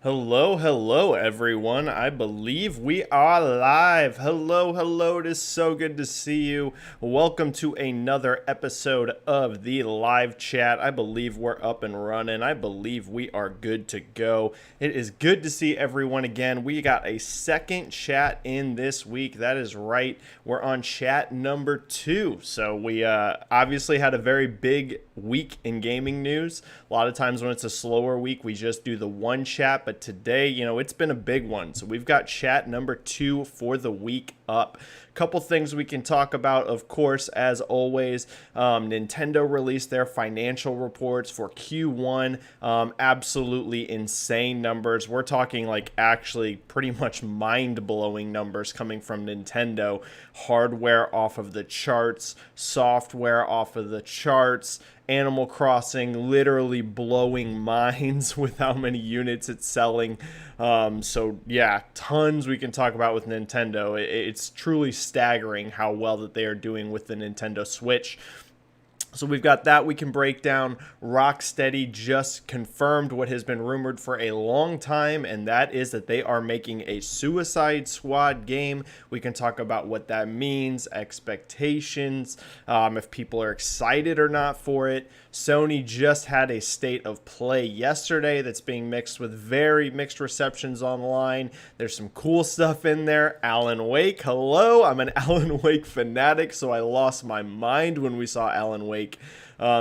Hello, everyone. I believe we are live. Hello. It is so good to see you. Welcome to another episode of the live chat. I believe we're up and running. I believe we are good to go. It is good to see everyone again. We got a second chat in this week. That is right. We're on chat number 2. So we obviously had a very big week in gaming news. A lot of times when it's a slower week, we just do the one chat. But today, it's been a big one. So we've got chat number 2 for the week up. Couple things we can talk about, of course, as always. Nintendo released their financial reports for Q1. Absolutely insane numbers. We're talking like actually pretty much mind-blowing numbers coming from Nintendo. Hardware off of the charts, software off of the charts. Animal Crossing literally blowing minds with how many units it's selling. So yeah, tons we can talk about with Nintendo. It's truly staggering how well that they are doing with the Nintendo Switch. So we've got that we can break down. Rocksteady just confirmed what has been rumored for a long time, and that is that they are making a Suicide Squad game. We can talk about what that means, expectations, if people are excited or not for it. Sony just had a state of play yesterday that's being mixed with very mixed receptions online. There's some cool stuff in there. Alan Wake, hello. I'm an Alan Wake fanatic, so I lost my mind when we saw Alan Wake.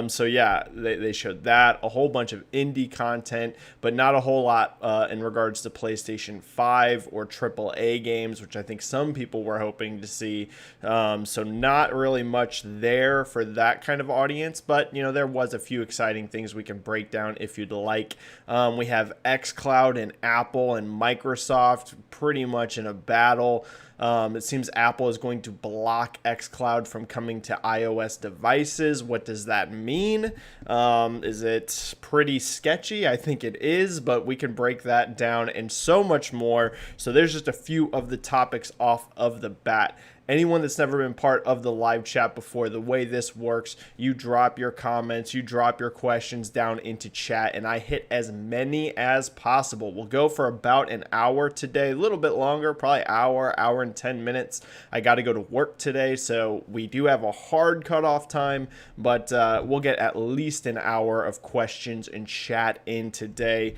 So yeah, they showed that, a whole bunch of indie content, but not a whole lot in regards to PlayStation 5 or AAA games, which I think some people were hoping to see. So not really much there for that kind of audience, but there was a few exciting things we can break down if you'd like. We have xCloud and Apple and Microsoft pretty much in a battle. It seems Apple is going to block xCloud from coming to iOS devices. What does that mean? Is it pretty sketchy? I think it is, but we can break that down and so much more. So there's just a few of the topics off of the bat. Anyone that's never been part of the live chat before, the way this works, you drop your comments, you drop your questions down into chat, and I hit as many as possible. We'll go for about an hour today, a little bit longer, probably hour and 10 minutes. I got to go to work today, so we do have a hard cutoff time, but we'll get at least an hour of questions and chat in today.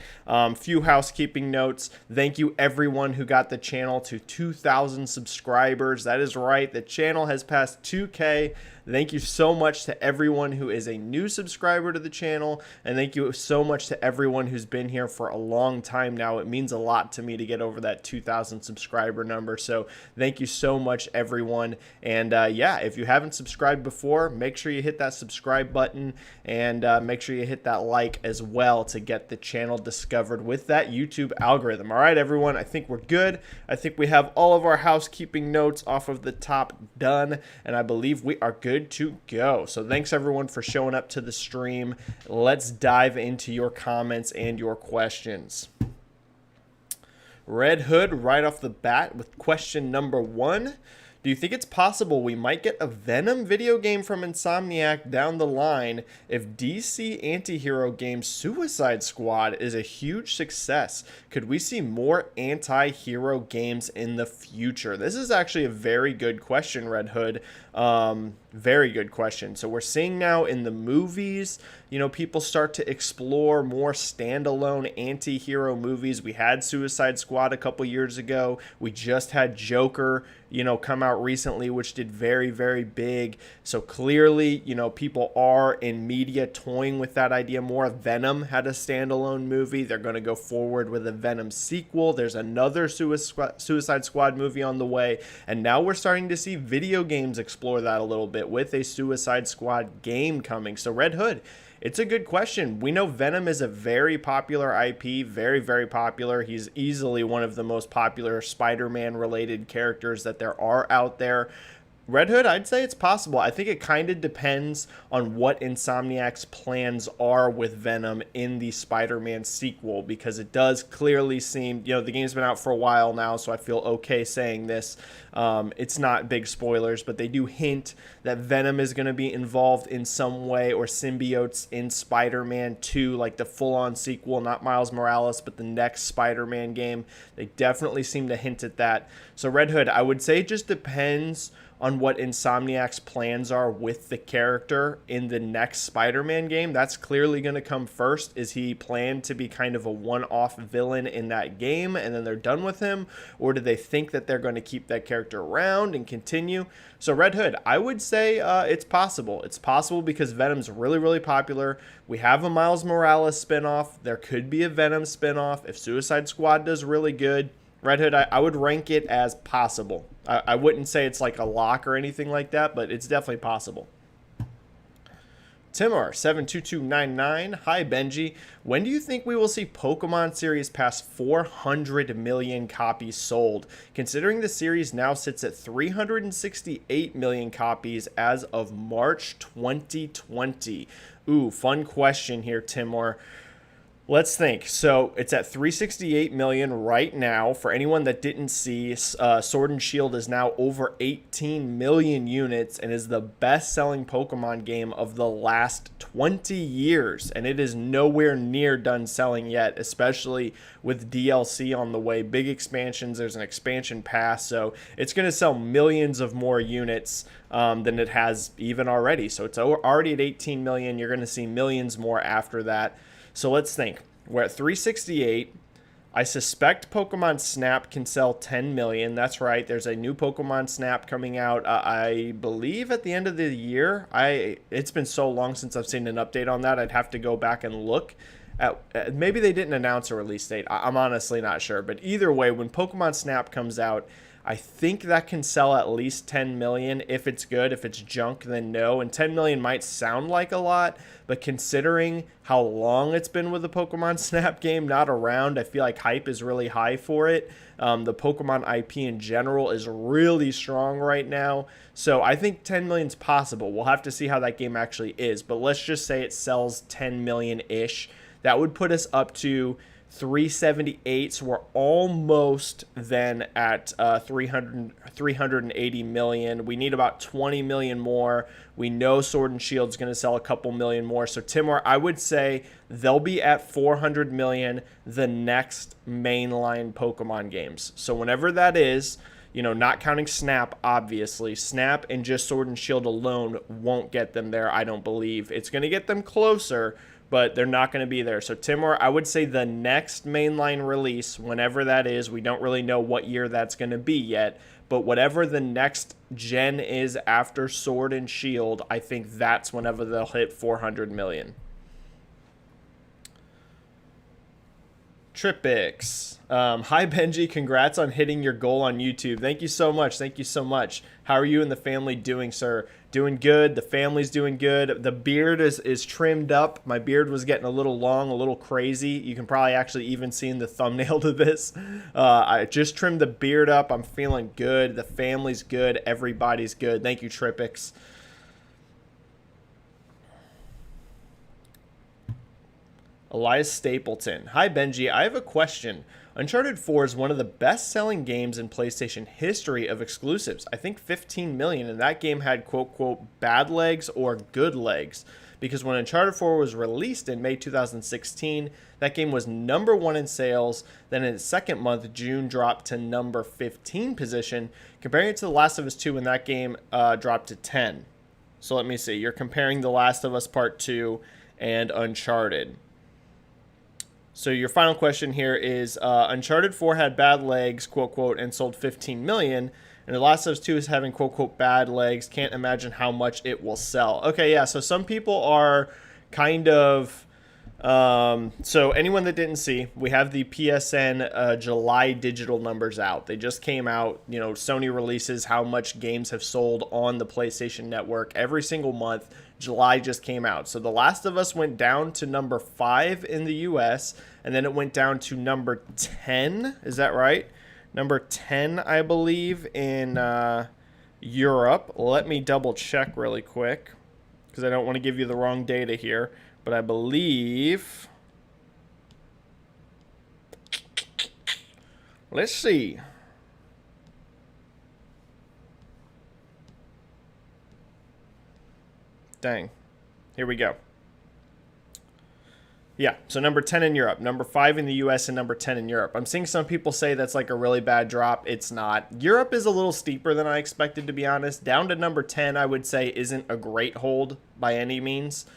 Few housekeeping notes. Thank you everyone who got the channel to 2,000 subscribers. That is right, the channel has passed 2K. Thank you so much to everyone who is a new subscriber to the channel, and thank you so much to everyone who's been here for a long time now. It means a lot to me to get over that 2,000 subscriber number, so thank you so much, everyone. And yeah, if you haven't subscribed before, make sure you hit that subscribe button, and make sure you hit that like as well to get the channel discovered with that YouTube algorithm. All right, everyone, I think we're good. I think we have all of our housekeeping notes off of the top done, and I believe we are good to go. So thanks everyone for showing up to the stream. Let's dive into your comments and your questions. Red Hood right off the bat with question number 1. Do you think it's possible we might get a Venom video game from Insomniac down the line if DC anti-hero game Suicide Squad is a huge success? Could we see more anti-hero games in the future? This is actually a very good question, Red Hood. Very good question. So we're seeing now in the movies, people start to explore more standalone anti-hero movies. We had Suicide Squad a couple years ago. We just had Joker, come out recently, which did very, very big. So clearly, people are in media toying with that idea more. Venom had a standalone movie. They're going to go forward with a Venom sequel. There's another Suicide Squad movie on the way. And now we're starting to see video games explore that a little bit with a Suicide Squad game coming. So Red Hood, it's a good question. We know Venom is a very popular IP, very, very popular. He's easily one of the most popular Spider-Man related characters that there are out there. Red Hood, I'd say it's possible. I think it kind of depends on what Insomniac's plans are with Venom in the Spider-Man sequel, because it does clearly seem, the game's been out for a while now, so I feel okay saying this. It's not big spoilers, but they do hint that Venom is going to be involved in some way, or symbiotes in Spider-Man 2, like the full-on sequel, not Miles Morales, but the next Spider-Man game. They definitely seem to hint at that. So Red Hood, I would say it just depends on what Insomniac's plans are with the character in the next Spider-Man game. That's clearly going to come first. Is he planned to be kind of a one-off villain in that game and then they're done with him? Or do they think that they're going to keep that character around and continue? So Red Hood, I would say it's possible. It's possible because Venom's really, really popular. We have a Miles Morales spinoff. There could be a Venom spinoff if Suicide Squad does really good. Red Hood, I would rank it as possible. I wouldn't say it's like a lock or anything like that, but it's definitely possible. Timur72299, hi Benji. When do you think we will see Pokemon series pass 400 million copies sold? Considering the series now sits at 368 million copies as of March 2020. Ooh, fun question here, Timur. Let's think. So it's at 368 million right now. For anyone that didn't see, Sword and Shield is now over 18 million units and is the best-selling Pokemon game of the last 20 years. And it is nowhere near done selling yet, especially with DLC on the way. Big expansions. There's an expansion pass. So it's going to sell millions of more units than it has even already. So it's already at 18 million. You're going to see millions more after that. So let's think. We're at 368. I suspect Pokemon Snap can sell 10 million. That's right. There's a new Pokemon Snap coming out, I believe, at the end of the year. It's been so long since I've seen an update on that. I'd have to go back and look at. Maybe they didn't announce a release date. I'm honestly not sure. But either way, when Pokemon Snap comes out, I think that can sell at least 10 million if it's good. If it's junk, then no. And 10 million might sound like a lot, but considering how long it's been with the Pokemon Snap game, not around, I feel like hype is really high for it. The Pokemon IP in general is really strong right now. So I think 10 million is possible. We'll have to see how that game actually is. But let's just say it sells 10 million-ish. That would put us up to 378, so we're almost then at 380 million. We need about 20 million more. We know Sword and Shield is going to sell a couple million more. So Timur, I would say they'll be at 400 million the next mainline Pokemon games. So whenever that is, not counting Snap, obviously. Snap and just Sword and Shield alone won't get them there, I don't believe. It's going to get them closer, but they're not going to be there. So Timur, I would say the next mainline release, whenever that is, we don't really know what year that's going to be yet, but whatever the next gen is after Sword and Shield, I think that's whenever they'll hit 400 million. Tripix. Hi Benji, congrats on hitting your goal on YouTube. Thank you so much. Thank you so much. How are you and the family doing, sir? Doing good. The family's doing good. The beard is trimmed up. My beard was getting a little long, a little crazy. You can probably actually even see in the thumbnail to this. I just trimmed the beard up. I'm feeling good. The family's good. Everybody's good. Thank you, Tripix. Elias Stapleton. Hi, Benji. I have a question. Uncharted 4 is one of the best-selling games in PlayStation history of exclusives. I think 15 million, and that game had quote-quote bad legs or good legs. Because when Uncharted 4 was released in May 2016, that game was number 1 in sales. Then in its second month, June dropped to number 15 position. Comparing it to The Last of Us 2 when that game dropped to 10. So let me see. You're comparing The Last of Us Part 2 and Uncharted. So your final question here is Uncharted 4 had bad legs, quote, quote, and sold 15 million. And The Last of Us 2 is having, quote, quote, bad legs. Can't imagine how much it will sell. Okay, yeah, so some people are kind of... so anyone that didn't see, we have the PSN July digital numbers out. They just came out. Sony releases how much games have sold on the PlayStation Network every single month. July just came out. So The Last of Us went down to number 5 in the US, and then it went down to number 10. Is that right? Number 10, I believe, in Europe. Let me double check really quick because I don't want to give you the wrong data here. But I believe... Let's see. Dang. Here we go. Yeah, so number 10 in Europe, number 5 in the US, and number 10 in Europe. I'm seeing some people say that's like a really bad drop. It's not. Europe is a little steeper than I expected, to be honest. Down to number 10, I would say, isn't a great hold by any means.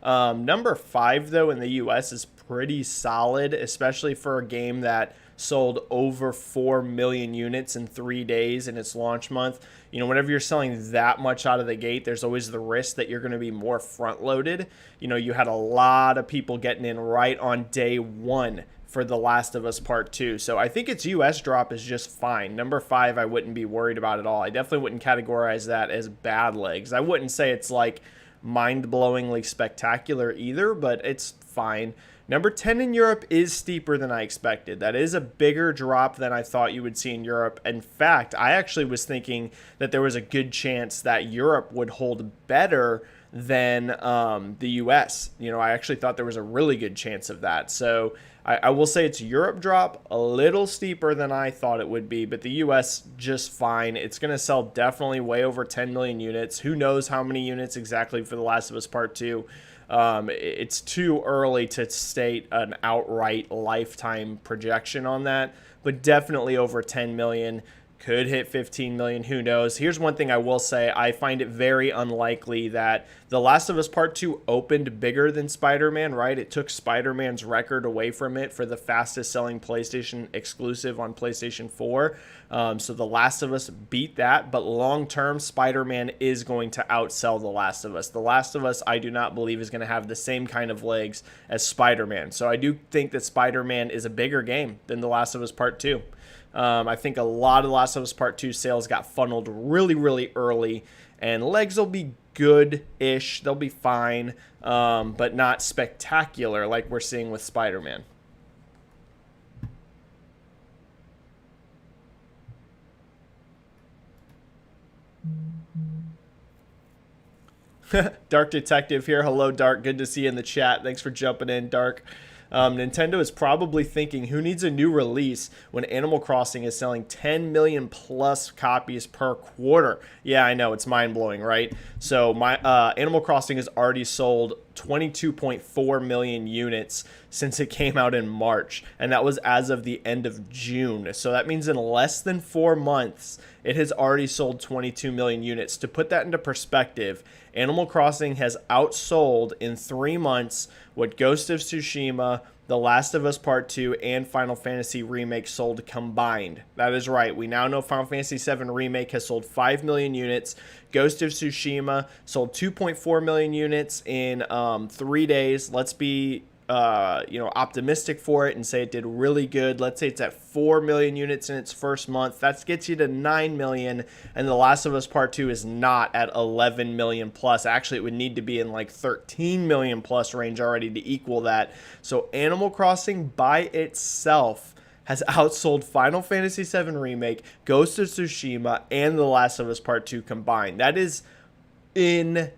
Number 5, though, in the US is pretty solid, especially for a game that sold over 4 million units in 3 days in its launch month. You know, whenever you're selling that much out of the gate, there's always the risk that you're going to be more front loaded. You know, you had a lot of people getting in right on day one for The Last of Us Part 2. So I think its US drop is just fine. Number 5, I wouldn't be worried about at all. I definitely wouldn't categorize that as bad legs. I wouldn't say it's like mind-blowingly spectacular either, but it's fine. Number 10 in Europe is steeper than I expected. That is a bigger drop than I thought you would see in Europe. In fact, I actually was thinking that there was a good chance that Europe would hold better than the US. You know, I actually thought there was a really good chance of that. So I will say it's Europe drop a little steeper than I thought it would be, but the US just fine. It's going to sell definitely way over 10 million units. Who knows how many units exactly for The Last of Us Part 2. It's too early to state an outright lifetime projection on that, but definitely over 10 million. Could hit 15 million, who knows. Here's one thing I will say. I find it very unlikely that The Last of Us Part 2 opened bigger than Spider-Man, right? It took Spider-Man's record away from it for the fastest selling PlayStation exclusive on PlayStation 4. So The Last of Us beat that, but long-term, Spider-Man is going to outsell The Last of Us. The Last of Us, I do not believe, is going to have the same kind of legs as Spider-Man. So I do think that Spider-Man is a bigger game than The Last of Us Part 2. I think a lot of Last of Us Part 2 sales got funneled really, really early, and legs will be good-ish. They'll be fine, but not spectacular like we're seeing with Spider-Man. Dark Detective here. Hello, Dark. Good to see you in the chat. Thanks for jumping in, Dark. Nintendo is probably thinking, who needs a new release when Animal Crossing is selling 10 million plus copies per quarter? Yeah, I know, it's mind-blowing, right? So my Animal Crossing has already sold 22.4 million units since it came out in March, and that was as of the end of June. So that means in less than 4 months, it has already sold 22 million units. To put that into perspective, Animal Crossing has outsold in 3 months what Ghost of Tsushima, The Last of Us Part 2, and Final Fantasy Remake sold combined. That is right. We now know Final Fantasy VII Remake has sold 5 million units. Ghost of Tsushima sold 2.4 million units in 3 days. Let's be optimistic for it and say it did really good. Let's say it's at 4 million units in its first month. That gets you to 9 million, and The Last of Us Part 2 is not at 11 million plus. Actually, it would need to be in like 13 million plus range already to equal that. So Animal Crossing by itself has outsold Final Fantasy VII Remake, Ghost of Tsushima, and The Last of Us Part 2 combined. That is insanity.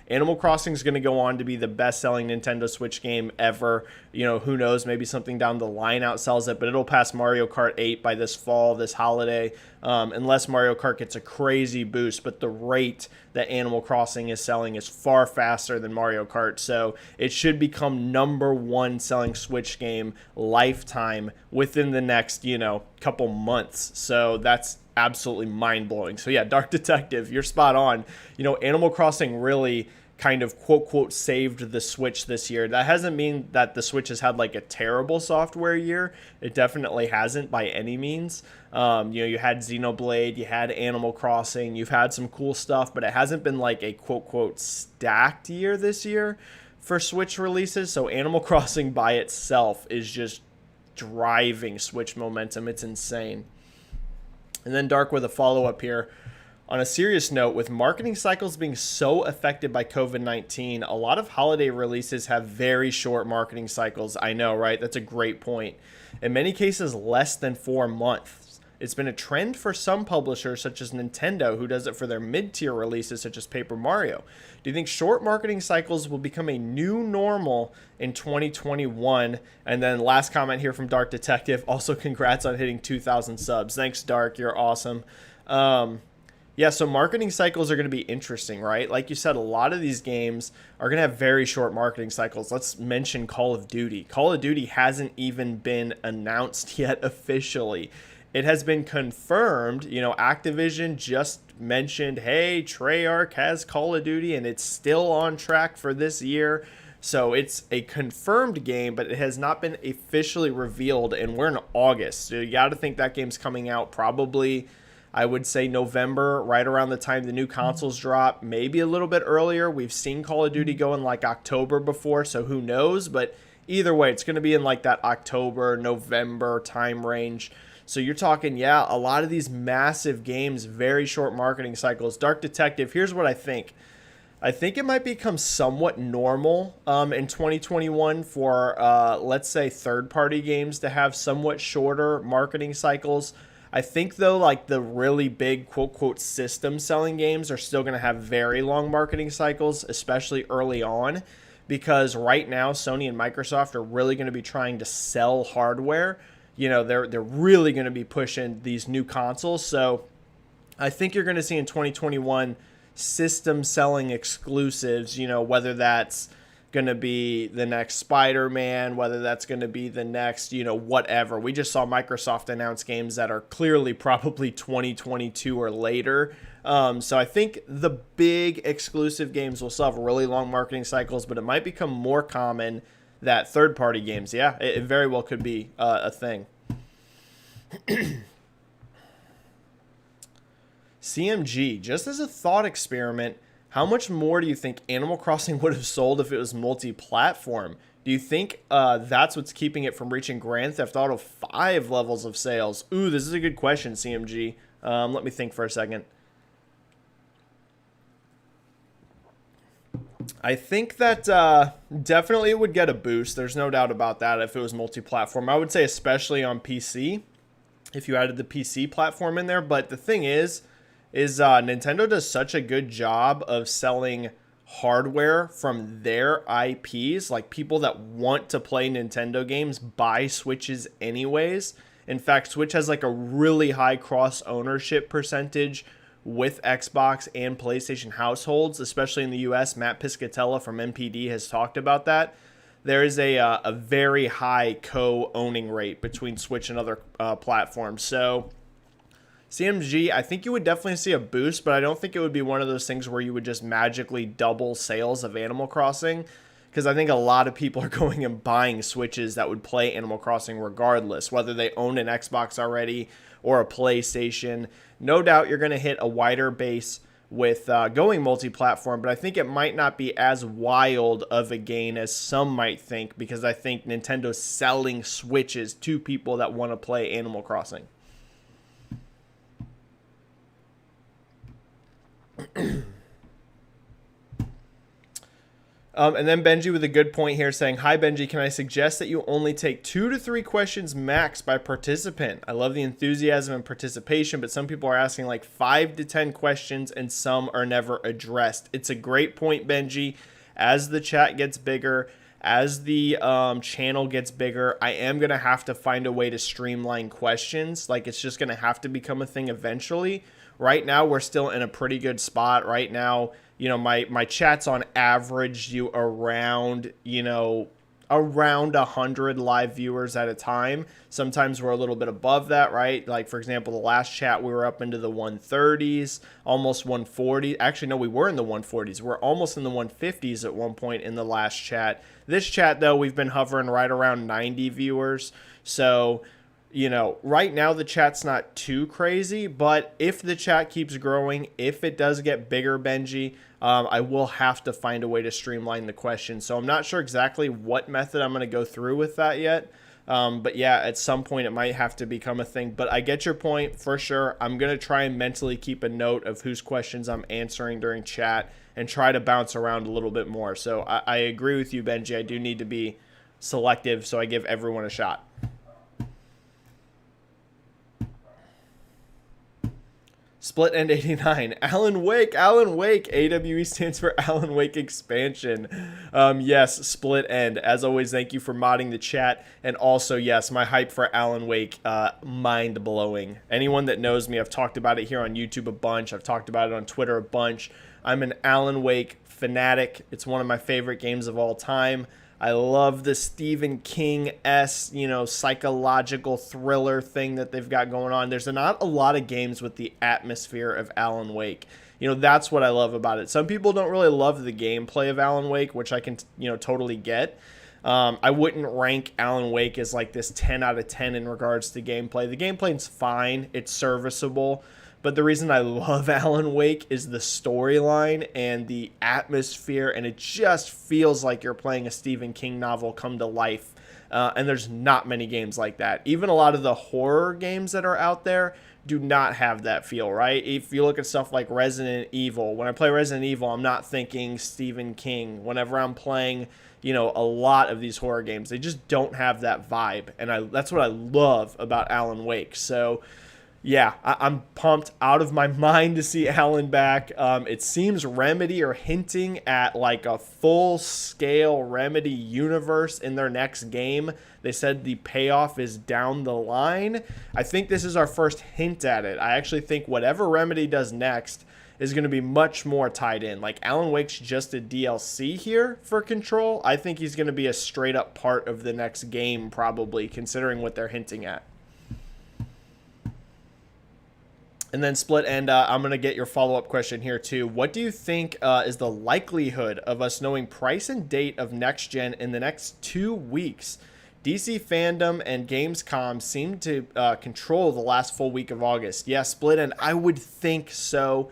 Animal Crossing is going to go on to be the best-selling Nintendo Switch game ever. You know, who knows, maybe something down the line outsells it, but it'll pass Mario Kart 8 by this fall, this holiday, unless Mario Kart gets a crazy boost. But the rate that Animal Crossing is selling is far faster than Mario Kart, so it should become #1 selling Switch game lifetime within the next, couple months. So that's absolutely mind-blowing. So yeah, Dark Detective, you're spot on. Animal Crossing really kind of quote saved the Switch this year. That hasn't mean that the Switch has had like a terrible software year. It definitely hasn't by any means. You had Xenoblade, you had Animal Crossing, you've had some cool stuff, but it hasn't been like a quote stacked year this year for Switch releases. So Animal Crossing by itself is just driving Switch momentum. It's insane. And then Dark with a follow-up here. On a serious note, with marketing cycles being so affected by COVID-19, a lot of holiday releases have very short marketing cycles. I know, right? That's a great point. In many cases, less than 4 months. It's been a trend for some publishers, such as Nintendo, who does it for their mid-tier releases, such as Paper Mario. Do you think short marketing cycles will become a new normal in 2021? And then last comment here from Dark Detective. Also, congrats on hitting 2,000 subs. Thanks, Dark. You're awesome. Yeah, so marketing cycles are going to be interesting, right? Like you said, a lot of these games are going to have very short marketing cycles. Let's mention Call of Duty. Call of Duty hasn't even been announced yet officially. It has been confirmed. Activision just mentioned, hey, Treyarch has Call of Duty, and it's still on track for this year. So it's a confirmed game, but it has not been officially revealed, and we're in August. So you got to think that game's coming out probably, I would say, November, right around the time the new consoles drop, maybe a little bit earlier. We've seen Call of Duty go in like October before, so who knows? But either way, it's going to be in like that October, November time range. So you're talking, yeah, a lot of these massive games, very short marketing cycles. Dark Detective, here's what I think. I think it might become somewhat normal in 2021 for, let's say, third-party games to have somewhat shorter marketing cycles. I think, though, like the really big quote-quote system-selling games are still going to have very long marketing cycles, especially early on, because right now Sony and Microsoft are really going to be trying to sell hardware. They're really going to be pushing these new consoles. So I think you're going to see in 2021 system-selling exclusives, whether that's going to be the next Spider-Man, whether that's going to be the next, whatever. We just saw Microsoft announce games that are clearly probably 2022 or later. So I think the big exclusive games will still have really long marketing cycles, but it might become more common that third-party games, yeah, it very well could be a thing. CMG, just as a thought experiment, how much more do you think Animal Crossing would have sold if it was multi-platform? Do you think that's what's keeping it from reaching Grand Theft Auto 5 levels of sales? Ooh, this is a good question, CMG. Let me think for a second. I think that definitely it would get a boost. There's no doubt about that if it was multi-platform. I would say especially on PC, if you added the PC platform in there. But the thing is Nintendo does such a good job of selling hardware from their IPs. Like, people that want to play Nintendo games buy Switches anyways. In fact, Switch has like a really high cross ownership percentage with Xbox and PlayStation households, especially in the US. Matt Piscatella from MPD has talked about that. There is a very high co-owning rate between Switch and other platforms. So CMG, I think you would definitely see a boost, but I don't think it would be one of those things where you would just magically double sales of Animal Crossing, because I think a lot of people are going and buying Switches that would play Animal Crossing regardless, whether they own an Xbox already or a PlayStation. No doubt you're going to hit a wider base with going multi-platform, but I think it might not be as wild of a gain as some might think, because I think Nintendo's selling Switches to people that want to play Animal Crossing. And then Benji with a good point here saying, hi Benji, can I suggest that you only take 2 to 3 questions max by participant? I love the enthusiasm and participation, but some people are asking like 5 to 10 questions and some are never addressed. It's a great point, Benji. As the chat gets bigger, as the channel gets bigger, I am going to have to find a way to streamline questions. Like, it's just going to have to become a thing eventually. Right now, we're still in a pretty good spot. Right now, my chat's on average around 100 live viewers at a time. Sometimes we're a little bit above that, right? Like, for example, the last chat, we were up into the 130s, almost 140. Actually, no, we were in the 140s. We're almost in the 150s at one point in the last chat. This chat, though, we've been hovering right around 90 viewers. So, right now the chat's not too crazy, but if the chat keeps growing, if it does get bigger, Benji, I will have to find a way to streamline the question. So I'm not sure exactly what method I'm going to go through with that yet. But yeah, at some point it might have to become a thing. But I get your point for sure. I'm going to try and mentally keep a note of whose questions I'm answering during chat and try to bounce around a little bit more. So I agree with you, Benji. I do need to be selective so I give everyone a shot. Split End 89. Alan Wake. Alan Wake. AWE stands for Alan Wake Expansion. Yes, Split End. As always, thank you for modding the chat. And also, yes, my hype for Alan Wake, mind-blowing. Anyone that knows me, I've talked about it here on YouTube a bunch. I've talked about it on Twitter a bunch. I'm an Alan Wake fanatic. It's one of my favorite games of all time. I love the Stephen King-esque, psychological thriller thing that they've got going on. There's not a lot of games with the atmosphere of Alan Wake. That's what I love about it. Some people don't really love the gameplay of Alan Wake, which I can, totally get. I wouldn't rank Alan Wake as like this 10 out of 10 in regards to gameplay. The gameplay's fine. It's serviceable. But the reason I love Alan Wake is the storyline and the atmosphere, and it just feels like you're playing a Stephen King novel come to life. And there's not many games like that. Even a lot of the horror games that are out there do not have that feel, right? If you look at stuff like Resident Evil, when I play Resident Evil, I'm not thinking Stephen King. Whenever I'm playing, a lot of these horror games, they just don't have that vibe. And that's what I love about Alan Wake. So yeah, I'm pumped out of my mind to see Alan back. It seems Remedy are hinting at like a full-scale Remedy universe in their next game. They said the payoff is down the line. I think this is our first hint at it. I actually think whatever Remedy does next is going to be much more tied in. Like Alan Wake's just a DLC here for Control. I think he's going to be a straight-up part of the next game probably, considering what they're hinting at. And then Split End, I'm going to get your follow-up question here too. What do you think is the likelihood of us knowing price and date of next gen in the next 2 weeks? DC Fandom and Gamescom seem to control the last full week of August. Yeah, Split End, I would think so.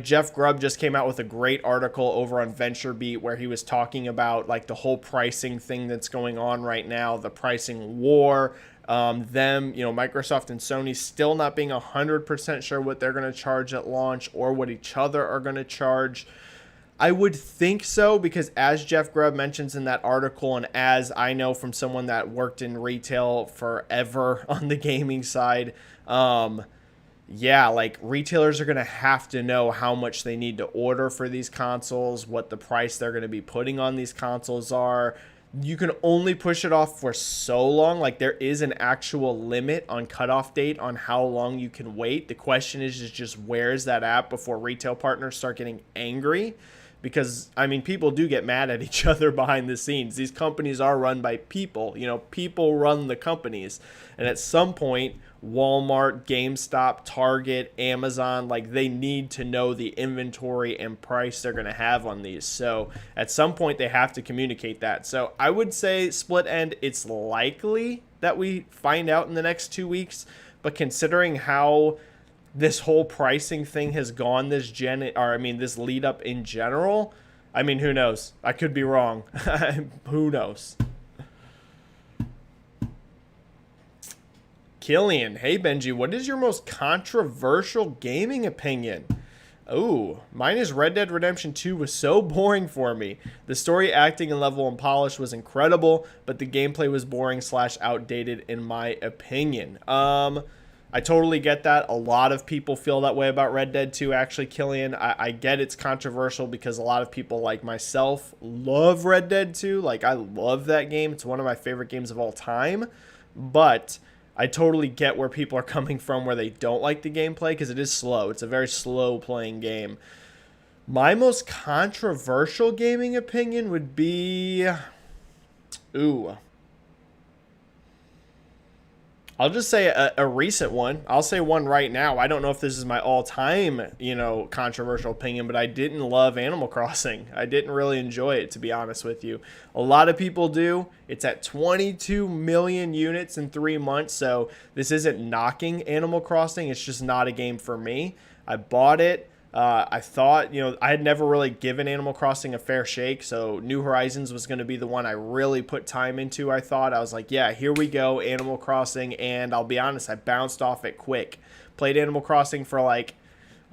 Jeff Grubb just came out with a great article over on VentureBeat where he was talking about like the whole pricing thing that's going on right now, the pricing war. Microsoft and Sony still not being 100% sure what they're going to charge at launch or what each other are going to charge. I would think so because as Jeff Grubb mentions in that article, and as I know from someone that worked in retail forever on the gaming side, like retailers are going to have to know how much they need to order for these consoles, what the price they're going to be putting on these consoles are. You can only push it off for so long. Like there is an actual limit on cutoff date on how long you can wait. The question is just where's that at before retail partners start getting angry? Because, people do get mad at each other behind the scenes. These companies are run by people. People run the companies. And at some point, Walmart, GameStop, Target, Amazon, they need to know the inventory and price they're going to have on these. So at some point, they have to communicate that. So I would say Split End, it's likely that we find out in the next 2 weeks. But considering how this whole pricing thing has gone this lead up in general, who knows? I could be wrong. Who knows? Killian, hey Benji, what is your most controversial gaming opinion? Oh, mine is Red Dead Redemption 2 was so boring for me. The story, acting, and level and polish was incredible, but the gameplay was boring / outdated in my opinion. I totally get that. A lot of people feel that way about Red Dead 2, actually, Killian. I get it's controversial because a lot of people like myself love Red Dead 2. I love that game. It's one of my favorite games of all time. But I totally get where people are coming from where they don't like the gameplay because it is slow. It's a very slow playing game. My most controversial gaming opinion would be... I'll just say a recent one. I'll say one right now. I don't know if this is my all-time, controversial opinion, but I didn't love Animal Crossing. I didn't really enjoy it, to be honest with you. A lot of people do. It's at 22 million units in 3 months, so this isn't knocking Animal Crossing. It's just not a game for me. I bought it. I thought, I had never really given Animal Crossing a fair shake, so New Horizons was going to be the one I really put time into, I thought. I was like, yeah, here we go, Animal Crossing, and I'll be honest, I bounced off it quick. Played Animal Crossing for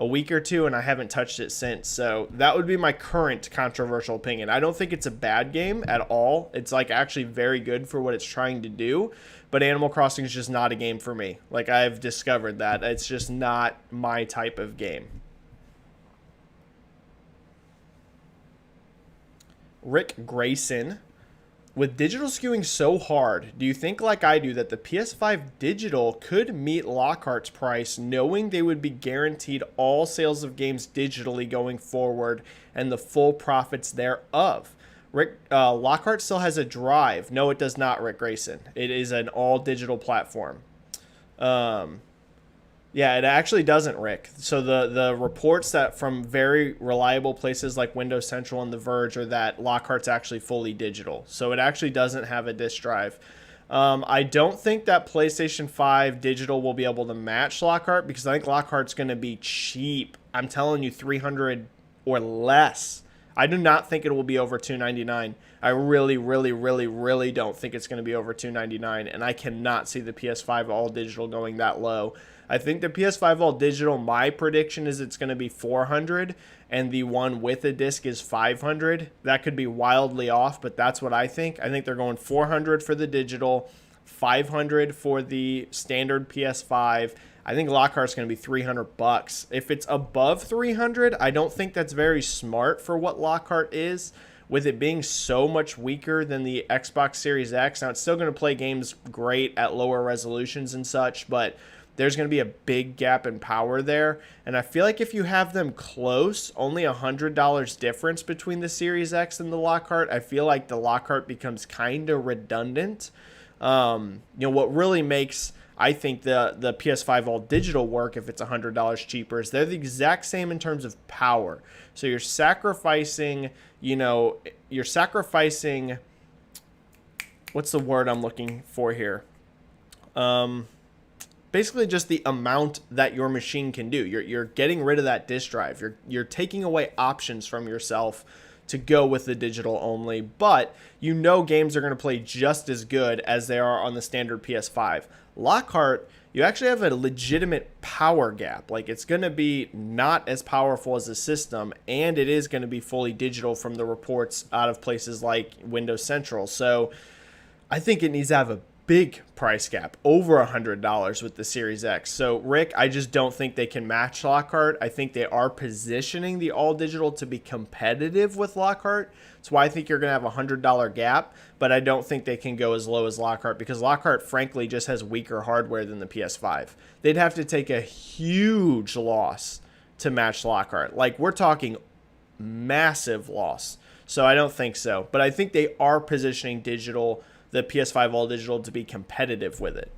a week or two, and I haven't touched it since. So that would be my current controversial opinion. I don't think it's a bad game at all. It's like actually very good for what it's trying to do, but Animal Crossing is just not a game for me. Like, I've discovered that it's just not my type of game. Rick Grayson: with digital skewing so hard, do you think, like I do, that the PS5 digital could meet Lockhart's price, knowing they would be guaranteed all sales of games digitally going forward and the full profits thereof? Lockhart still has a drive. No, it does not, Rick Grayson. It is an all-digital platform. Yeah, it actually doesn't, Rick. So the reports that from very reliable places like Windows Central and The Verge are that Lockhart's actually fully digital. So it actually doesn't have a disk drive. I don't think that PlayStation 5 digital will be able to match Lockhart, because I think Lockhart's going to be cheap. I'm telling you, $300 or less. I do not think it will be over $299. I really, really, really, really don't think it's going to be over $299, and I cannot see the PS5 all digital going that low. I think the PS5 all digital, my prediction is it's going to be $400, and the one with a disc is $500. That could be wildly off, but that's what I think. I think they're going $400 for the digital, $500 for the standard PS5. I think Lockhart's going to be $300. If it's above $300, I don't think that's very smart for what Lockhart is, with it being so much weaker than the Xbox Series X. Now, it's still going to play games great at lower resolutions and such, but there's going to be a big gap in power there. And I feel like if you have them close, only $100 difference between the Series X and the Lockhart, I feel like the Lockhart becomes kind of redundant. What really makes, I think, the PS5 all digital work, if it's $100 cheaper, is they're the exact same in terms of power. So you're sacrificing, what's the word I'm looking for here? Basically just the amount that your machine can do. You're getting rid of that disk drive. You're taking away options from yourself to go with the digital only, but games are going to play just as good as they are on the standard PS5. Lockhart, you actually have a legitimate power gap. Like, it's going to be not as powerful as the system, and it is going to be fully digital from the reports out of places like Windows Central. So I think it needs to have a big price gap, over $100 with the Series X. So, Rick, I just don't think they can match Lockhart. I think they are positioning the all-digital to be competitive with Lockhart. That's why I think you're going to have a $100 gap, but I don't think they can go as low as Lockhart, because Lockhart, frankly, just has weaker hardware than the PS5. They'd have to take a huge loss to match Lockhart. Like, we're talking massive loss. So I don't think so. But I think they are positioning the PS5 all digital to be competitive with it.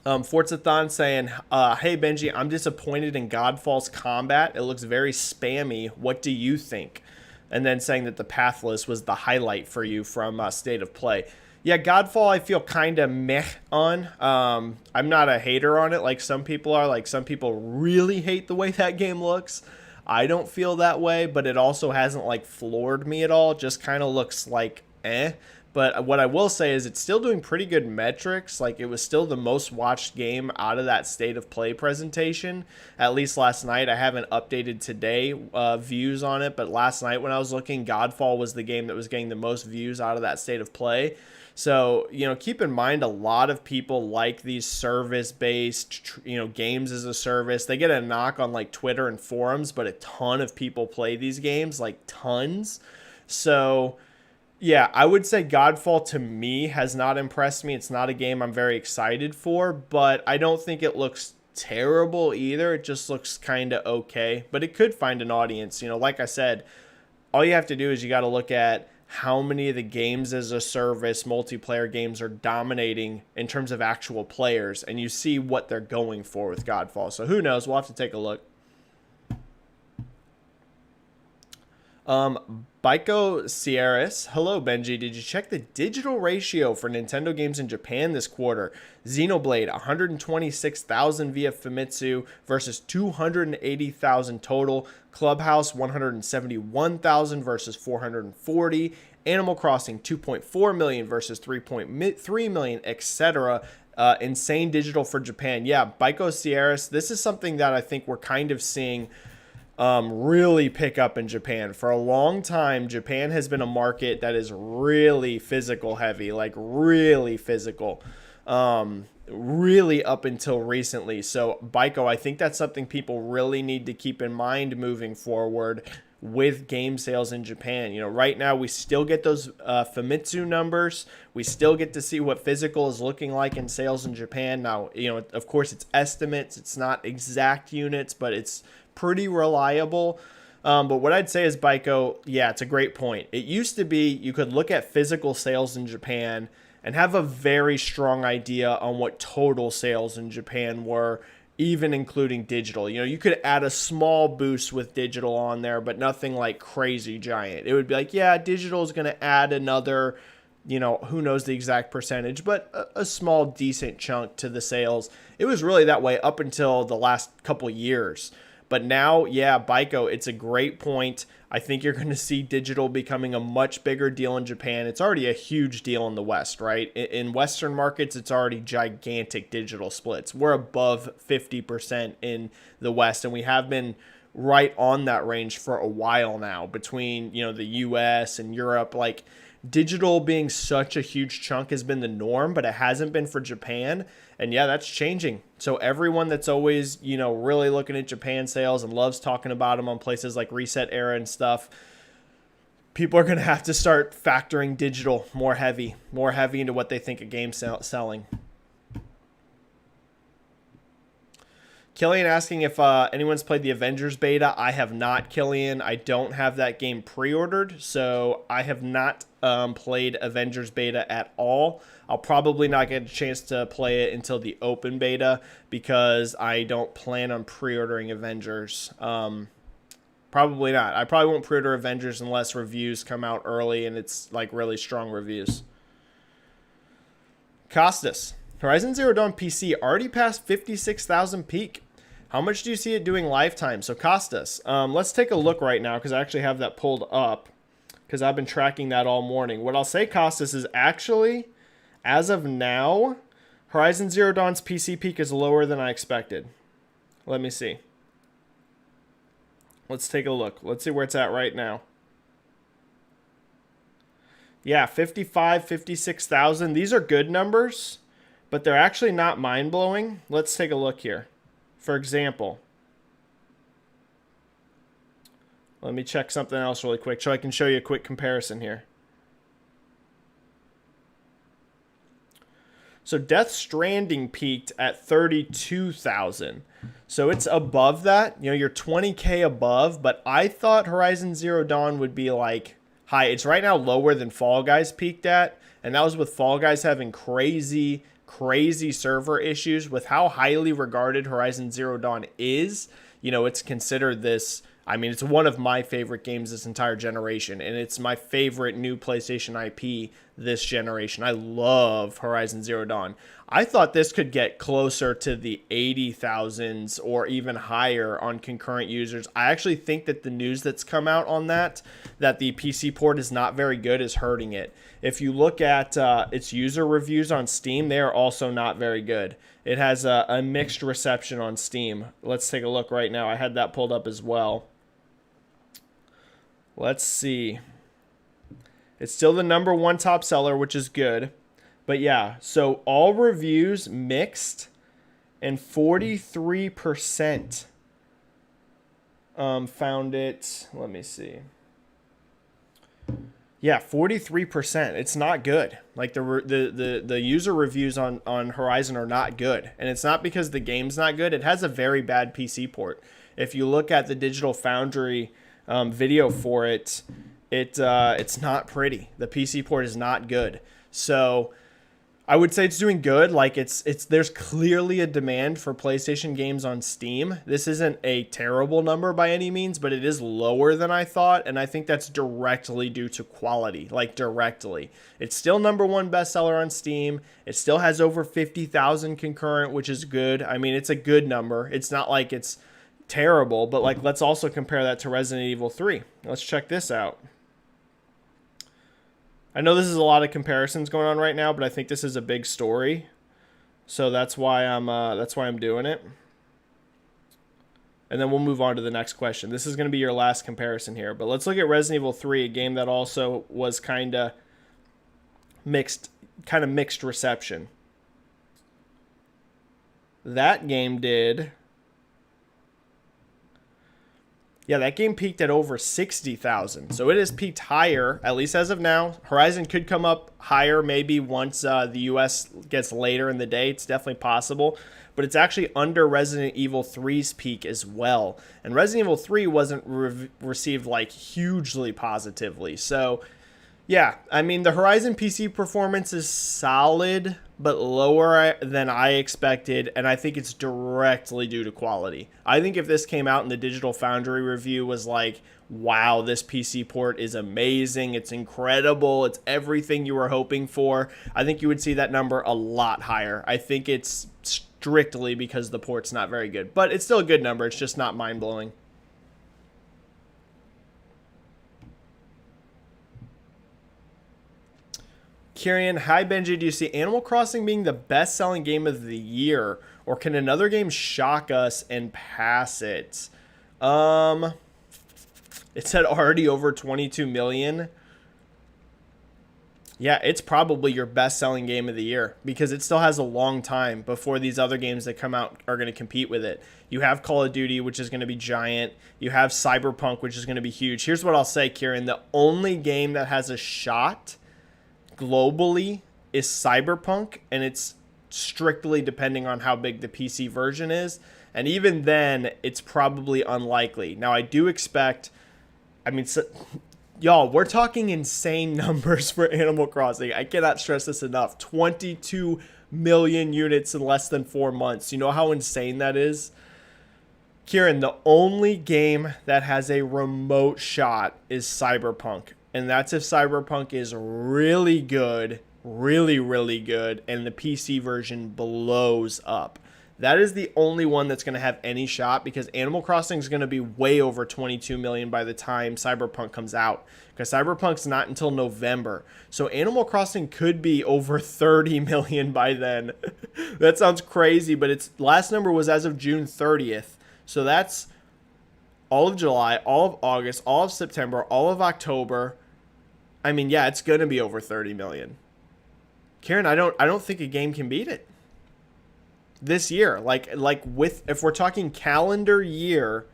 Forzathon saying, hey Benji, I'm disappointed in Godfall's combat. It looks very spammy. What do you think? And then saying that the Pathless was the highlight for you from State of Play. Yeah, Godfall I feel kind of meh on. I'm not a hater on it like some people are. Like, some people really hate the way that game looks. I don't feel that way, but it also hasn't like floored me at all. Just kind of looks like eh. But what I will say is it's still doing pretty good metrics. Like, it was still the most watched game out of that State of Play presentation, at least last night. I haven't updated today views on it, but last night when I was looking, Godfall was the game that was getting the most views out of that State of Play. So, keep in mind, a lot of people like these service-based, games as a service. They get a knock on like Twitter and forums, but a ton of people play these games, like tons. So, yeah, I would say Godfall to me has not impressed me. It's not a game I'm very excited for, but I don't think it looks terrible either. It just looks kind of okay, but it could find an audience. Like I said, all you have to do is you got to look at how many of the games as a service multiplayer games are dominating in terms of actual players, and you see what they're going for with Godfall. So who knows? We'll have to take a look. Baiko Sierras, hello Benji, did you check the digital ratio for Nintendo games in Japan this quarter? Xenoblade 126,000 via Famitsu versus 280,000 total. Clubhouse 171,000 versus 440. Animal Crossing 2.4 million versus 3.3 million, etc. Insane digital for Japan. Yeah, Baiko Sierras, this is something that I think we're kind of seeing really pick up in Japan. For a long time, Japan has been a market that is really physical heavy, like really physical, really up until recently. So Baiko, I think that's something people really need to keep in mind moving forward with game sales in Japan. You know, right now we still get those Famitsu numbers. We still get to see what physical is looking like in sales in Japan. Now, you know, of course it's estimates. It's not exact units, but it's pretty reliable. But what I'd say is Baiko, yeah, it's a great point. It used to be you could look at physical sales in Japan and have a very strong idea on what total sales in Japan were, even including digital. You know, you could add a small boost with digital on there, but nothing like crazy giant. It would be like, yeah, digital is going to add another, you know, who knows the exact percentage, but a small decent chunk to the sales. It was really that way up until the last couple years. But now, yeah, Baiko, it's a great point. I think you're going to see digital becoming a much bigger deal in Japan. It's already a huge deal in the West, right? In Western markets, it's already gigantic digital splits. We're above 50% in the West, and we have been right on that range for a while now between, you know, the US and Europe. Like, digital being such a huge chunk has been the norm, but it hasn't been for Japan. And yeah, that's changing. So everyone that's always, you know, really looking at Japan sales and loves talking about them on places like Reset Era and stuff, people are going to have to start factoring digital more heavy into what they think a game's selling. Killian asking if anyone's played the Avengers beta. I have not, Killian. I don't have that game pre-ordered, so I have not played Avengers beta at all. I'll probably not get a chance to play it until the open beta because I don't plan on pre-ordering Avengers. Probably not. I probably won't pre-order Avengers unless reviews come out early and it's like really strong reviews. Costas. Horizon Zero Dawn PC already passed 56,000 peak. How much do you see it doing lifetime? So Costas, let's take a look right now because I actually have that pulled up because I've been tracking that all morning. What I'll say, Costas, is actually, as of now, Horizon Zero Dawn's PC peak is lower than I expected. Let me see. Let's take a look. Let's see where it's at right now. Yeah, 55, 56,000. These are good numbers, but they're actually not mind-blowing. Let's take a look here. For example, let me check something else really quick so I can show you a quick comparison here. So Death Stranding peaked at 32,000. So it's above that. You know, you're 20K above, but I thought Horizon Zero Dawn would be like high. It's right now lower than Fall Guys peaked at, and that was with Fall Guys having crazy server issues. With how highly regarded Horizon Zero Dawn is, you know, it's considered this, I mean, it's one of my favorite games this entire generation, and it's my favorite new PlayStation IP this generation. I love Horizon Zero Dawn. I thought this could get closer to the 80,000s or even higher on concurrent users. I actually think that the news that's come out on that the PC port is not very good, is hurting it. If you look at its user reviews on Steam, they are also not very good. It has a mixed reception on Steam. Let's take a look right now. I had that pulled up as well. Let's see. It's still the #1 top seller, which is good. But yeah, so all reviews mixed, and 43% found it. Let me see. Yeah, 43%. It's not good. Like the user reviews on Horizon are not good. And it's not because the game's not good. It has a very bad PC port. If you look at the Digital Foundry video for it, it's not pretty. The PC port is not good. So I would say it's doing good. Like there's clearly a demand for PlayStation games on Steam. This isn't a terrible number by any means, but it is lower than I thought, and I think that's directly due to quality. Like directly. It's still #1 bestseller on Steam. It still has over 50,000 concurrent, which is good. I mean, it's a good number. It's not like it's terrible, but like let's also compare that to Resident Evil 3. Let's check this out. I know this is a lot of comparisons going on right now, but I think this is a big story. So that's why I'm doing it. And then we'll move on to the next question. This is going to be your last comparison here. But let's look at Resident Evil 3, a game that also was kind of mixed reception. That game did... Yeah, that game peaked at over 60,000. So it has peaked higher, at least as of now. Horizon could come up higher maybe once the US gets later in the day. It's definitely possible. But it's actually under Resident Evil 3's peak as well. And Resident Evil 3 wasn't received like hugely positively. So yeah, I mean, the Horizon PC performance is solid, but lower than I expected, and I think it's directly due to quality. I think if this came out and the Digital Foundry review was like, wow, this PC port is amazing, it's incredible, it's everything you were hoping for, I think you would see that number a lot higher. I think it's strictly because the port's not very good, but it's still a good number, it's just not mind-blowing. Kieran, hi Benji, do you see Animal Crossing being the best-selling game of the year, or can another game shock us and pass it? It said already over 22 million. Yeah, it's probably your best-selling game of the year because it still has a long time before these other games that come out are going to compete with it. You have Call of Duty, which is going to be giant. You have Cyberpunk, which is going to be huge. Here's what I'll say, Kieran. The only game that has a shot globally is Cyberpunk, and it's strictly depending on how big the PC version is, and even then it's probably unlikely. Now I do expect, I mean, y'all, we're talking insane numbers for Animal Crossing. I cannot stress this enough. 22 million units in less than 4 months. You know how insane that is? Kieran, the only game that has a remote shot is Cyberpunk. And that's if Cyberpunk is really good, really good, and the PC version blows up. That is the only one that's going to have any shot because Animal Crossing is going to be way over 22 million by the time Cyberpunk comes out. Because Cyberpunk's not until November. So Animal Crossing could be over 30 million by then. That sounds crazy, but its last number was as of June 30th. So that's all of July, all of August, all of September, all of October. I mean, yeah, it's going to be over 30 million. Karen, I don't think a game can beat it this year. Like if we're talking calendar year,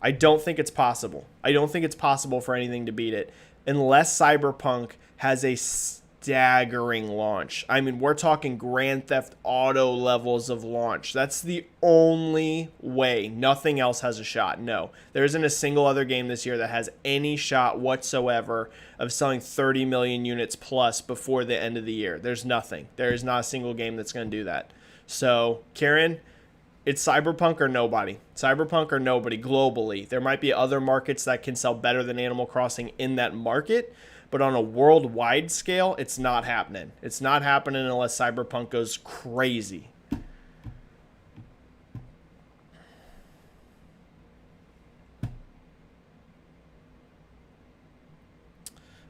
I don't think it's possible. I don't think it's possible for anything to beat it unless Cyberpunk has a staggering launch. I mean, we're talking Grand Theft Auto levels of launch. That's the only way. Nothing else has a shot. No, there isn't a single other game this year that has any shot whatsoever of selling 30 million units plus before the end of the year. There's nothing. There is not a single game that's going to do that. So, Karen, it's Cyberpunk or nobody. Cyberpunk or nobody globally. There might be other markets that can sell better than Animal Crossing in that market, but on a worldwide scale, it's not happening. It's not happening unless Cyberpunk goes crazy.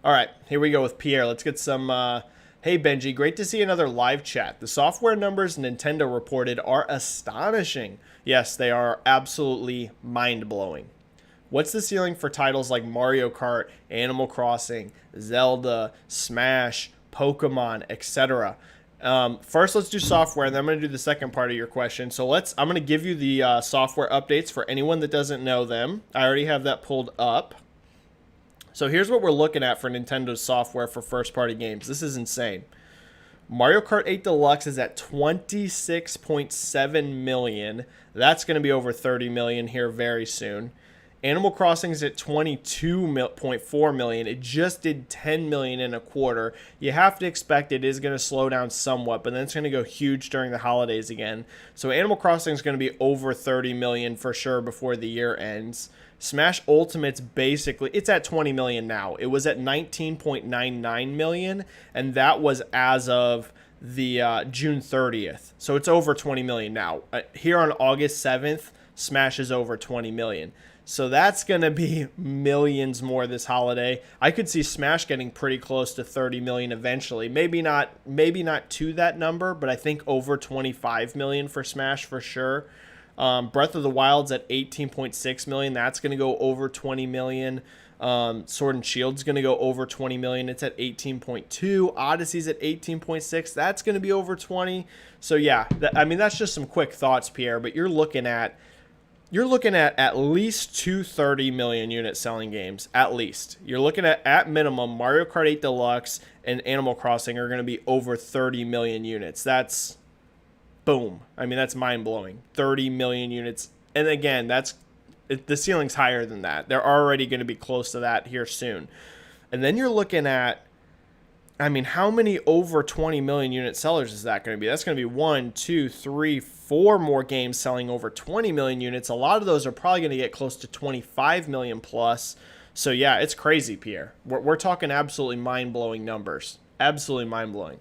All right, here we go with Pierre. Let's get some... Hey Benji, great to see another live chat. The software numbers Nintendo reported are astonishing. Yes, they are absolutely mind-blowing. What's the ceiling for titles like Mario Kart, Animal Crossing, Zelda, Smash, Pokemon, etc.? First, let's do software, and then I'm going to do the second part of your question. So I'm going to give you the software updates for anyone that doesn't know them. I already have that pulled up. So here's what we're looking at for Nintendo's software for first-party games. This is insane. Mario Kart 8 Deluxe is at 26.7 million. That's going to be over 30 million here very soon. Animal Crossing is at 22.4 million. It just did 10 million in a quarter. You have to expect it is going to slow down somewhat, but then it's going to go huge during the holidays again. So Animal Crossing is going to be over 30 million for sure before the year ends. Smash Ultimate's basically, it's at 20 million now. It was at 19.99 million, and that was as of the June 30th. So it's over 20 million now. Here on August 7th, Smash is over 20 million. So that's going to be millions more this holiday. I could see Smash getting pretty close to 30 million eventually. Maybe not to that number, but I think over 25 million for Smash for sure. Breath of the Wild's at 18.6 million. That's going to go over 20 million. Sword and Shield's going to go over 20 million. It's at 18.2. Odyssey's at 18.6. That's going to be over 20. So yeah, that's just some quick thoughts, Pierre, but you're looking at least two 30 million unit selling games. At least. You're looking at minimum, Mario Kart 8 Deluxe and Animal Crossing are going to be over 30 million units. That's boom. That's mind-blowing. 30 million units. And again, the ceiling's higher than that. They're already going to be close to that here soon. And then you're looking at, how many over 20 million unit sellers is that going to be? That's going to be 1, 2, 3, 4 more games selling over 20 million units. A lot of those are probably going to get close to 25 million plus. So yeah, it's crazy, Pierre. We're talking absolutely mind-blowing numbers. Absolutely mind-blowing.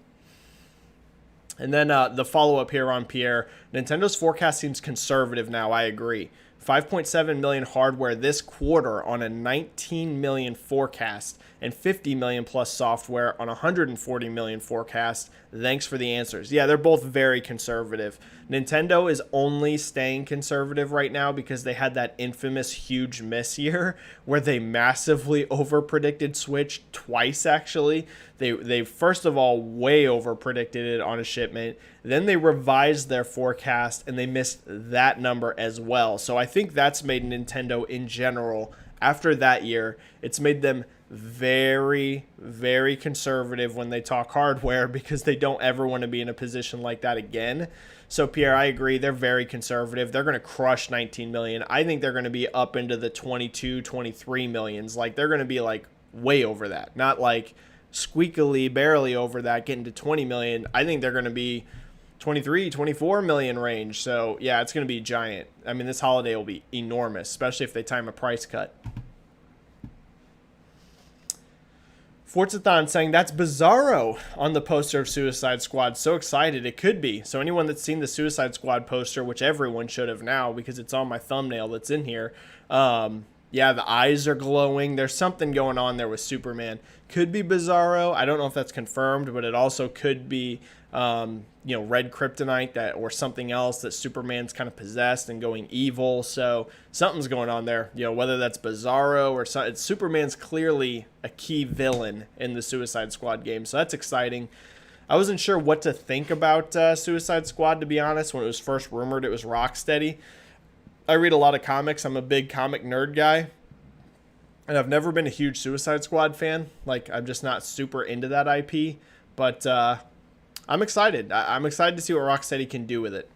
And then the follow-up here on Pierre. Nintendo's forecast seems conservative now. I agree. 5.7 million hardware this quarter on a 19 million forecast and 50 million plus software on a 140 million forecast. Thanks for the answers. Yeah, they're both very conservative. Nintendo is only staying conservative right now because they had that infamous huge miss year where they massively overpredicted Switch twice, actually. They first of all way overpredicted it on a shipment. Then they revised their forecast and they missed that number as well. So I think that's made Nintendo in general, after that year, it's made them very, very conservative when they talk hardware because they don't ever want to be in a position like that again. So Pierre, I agree. They're very conservative. They're going to crush 19 million. I think they're going to be up into the 22, 23 millions. Like they're going to be like way over that. Not like squeakily, barely over that, getting to 20 million. I think they're going to be 23, 24 million range. So yeah, it's going to be giant. This holiday will be enormous, especially if they time a price cut. Forzathon saying that's Bizarro on the poster of Suicide Squad. So excited. It could be. So anyone that's seen the Suicide Squad poster, which everyone should have now because it's on my thumbnail that's in here. Yeah, the eyes are glowing. There's something going on there with Superman. Could be Bizarro. I don't know if that's confirmed, but it also could be, red kryptonite or something else that Superman's kind of possessed and going evil. So something's going on there. Whether that's Bizarro or something. Superman's clearly a key villain in the Suicide Squad game. So that's exciting. I wasn't sure what to think about Suicide Squad, to be honest. When it was first rumored it was Rocksteady. I read a lot of comics. I'm a big comic nerd guy. And I've never been a huge Suicide Squad fan. I'm just not super into that IP. But I'm excited. I'm excited to see what Rocksteady can do with it.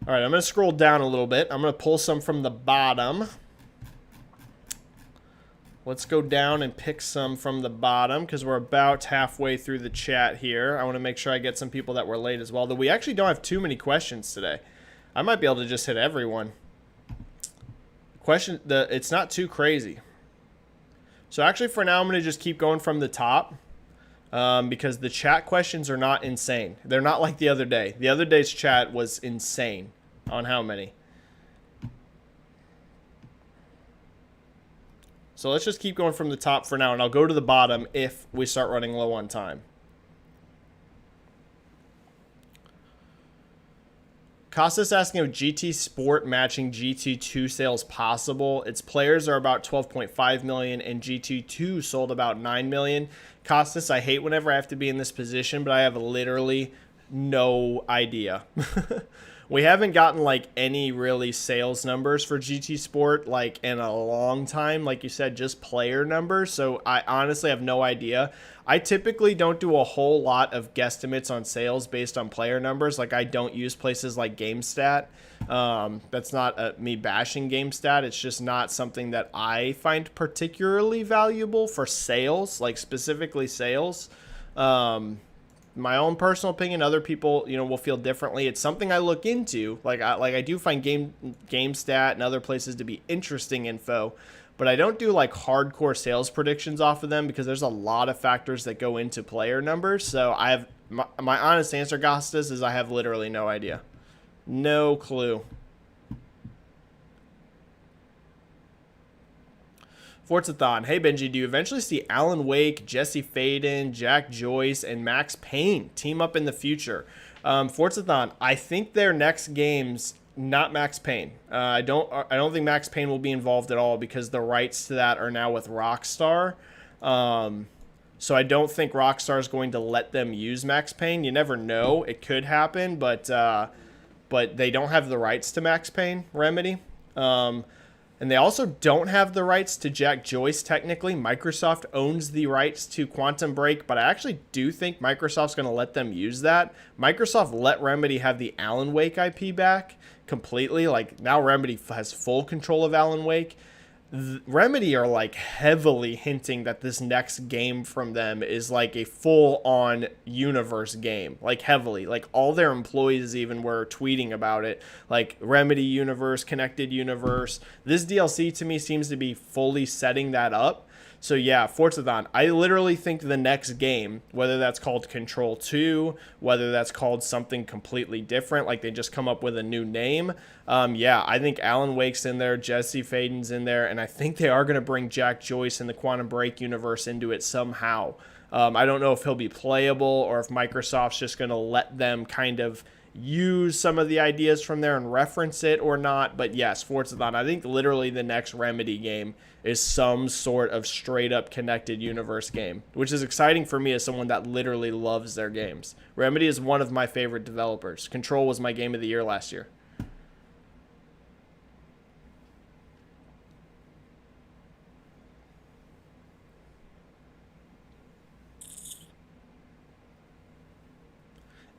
All right, I'm going to scroll down a little bit. I'm going to pull some from the bottom. Let's go down and pick some from the bottom because we're about halfway through the chat here. I want to make sure I get some people that were late as well. Though we actually don't have too many questions today. I might be able to just hit everyone. It's not too crazy. So actually for now I'm going to just keep going from the top because the chat questions are not insane. They're not like the other day. The other day's chat was insane on how many. So let's just keep going from the top for now, and I'll go to the bottom if we start running low on time. Costas asking if GT Sport matching GT2 sales possible. Its players are about 12.5 million, and GT2 sold about 9 million. Costas, I hate whenever I have to be in this position, but I have literally no idea. We haven't gotten any really sales numbers for GT Sport in a long time. Like you said, just player numbers. So I honestly have no idea. I typically don't do a whole lot of guesstimates on sales based on player numbers. I don't use places like GameStat. That's not me bashing GameStat. It's just not something that I find particularly valuable for sales, specifically sales. My own personal opinion, other people, will feel differently. It's something I look into. I do find GameStat and other places to be interesting info, but I don't do like hardcore sales predictions off of them because there's a lot of factors that go into player numbers. So I have my honest answer, Gostas, is I have literally no idea. No clue. Forzathon, hey Benji, do you eventually see Alan Wake, Jesse Faden, Jack Joyce, and Max Payne team up in the future? Forzathon, I think their next games, not Max Payne. I don't think Max Payne will be involved at all because the rights to that are now with Rockstar. So I don't think Rockstar is going to let them use Max Payne. You never know; it could happen, but they don't have the rights to Max Payne, Remedy. And they also don't have the rights to Jack Joyce, technically. Microsoft owns the rights to Quantum Break, but I actually do think Microsoft's going to let them use that. Microsoft let Remedy have the Alan Wake IP back completely. Like, now Remedy has full control of Alan Wake. Remedy are like heavily hinting that this next game from them is like a full-on universe game, like heavily. Like all their employees even were tweeting about it, like Remedy universe, connected universe. This DLC to me seems to be fully setting that up. So yeah, Forzathon, I literally think the next game, whether that's called Control 2, whether that's called something completely different, like they just come up with a new name. Yeah, I think Alan Wake's in there, Jesse Faden's in there, and I think they are going to bring Jack Joyce and the Quantum Break universe into it somehow. I don't know if he'll be playable or if Microsoft's just going to let them kind of use some of the ideas from there and reference it or not. But yes, Forzathon, I think literally the next Remedy game is some sort of straight up connected universe game, which is exciting for me as someone that literally loves their games. Remedy is one of my favorite developers. Control was my game of the year last year.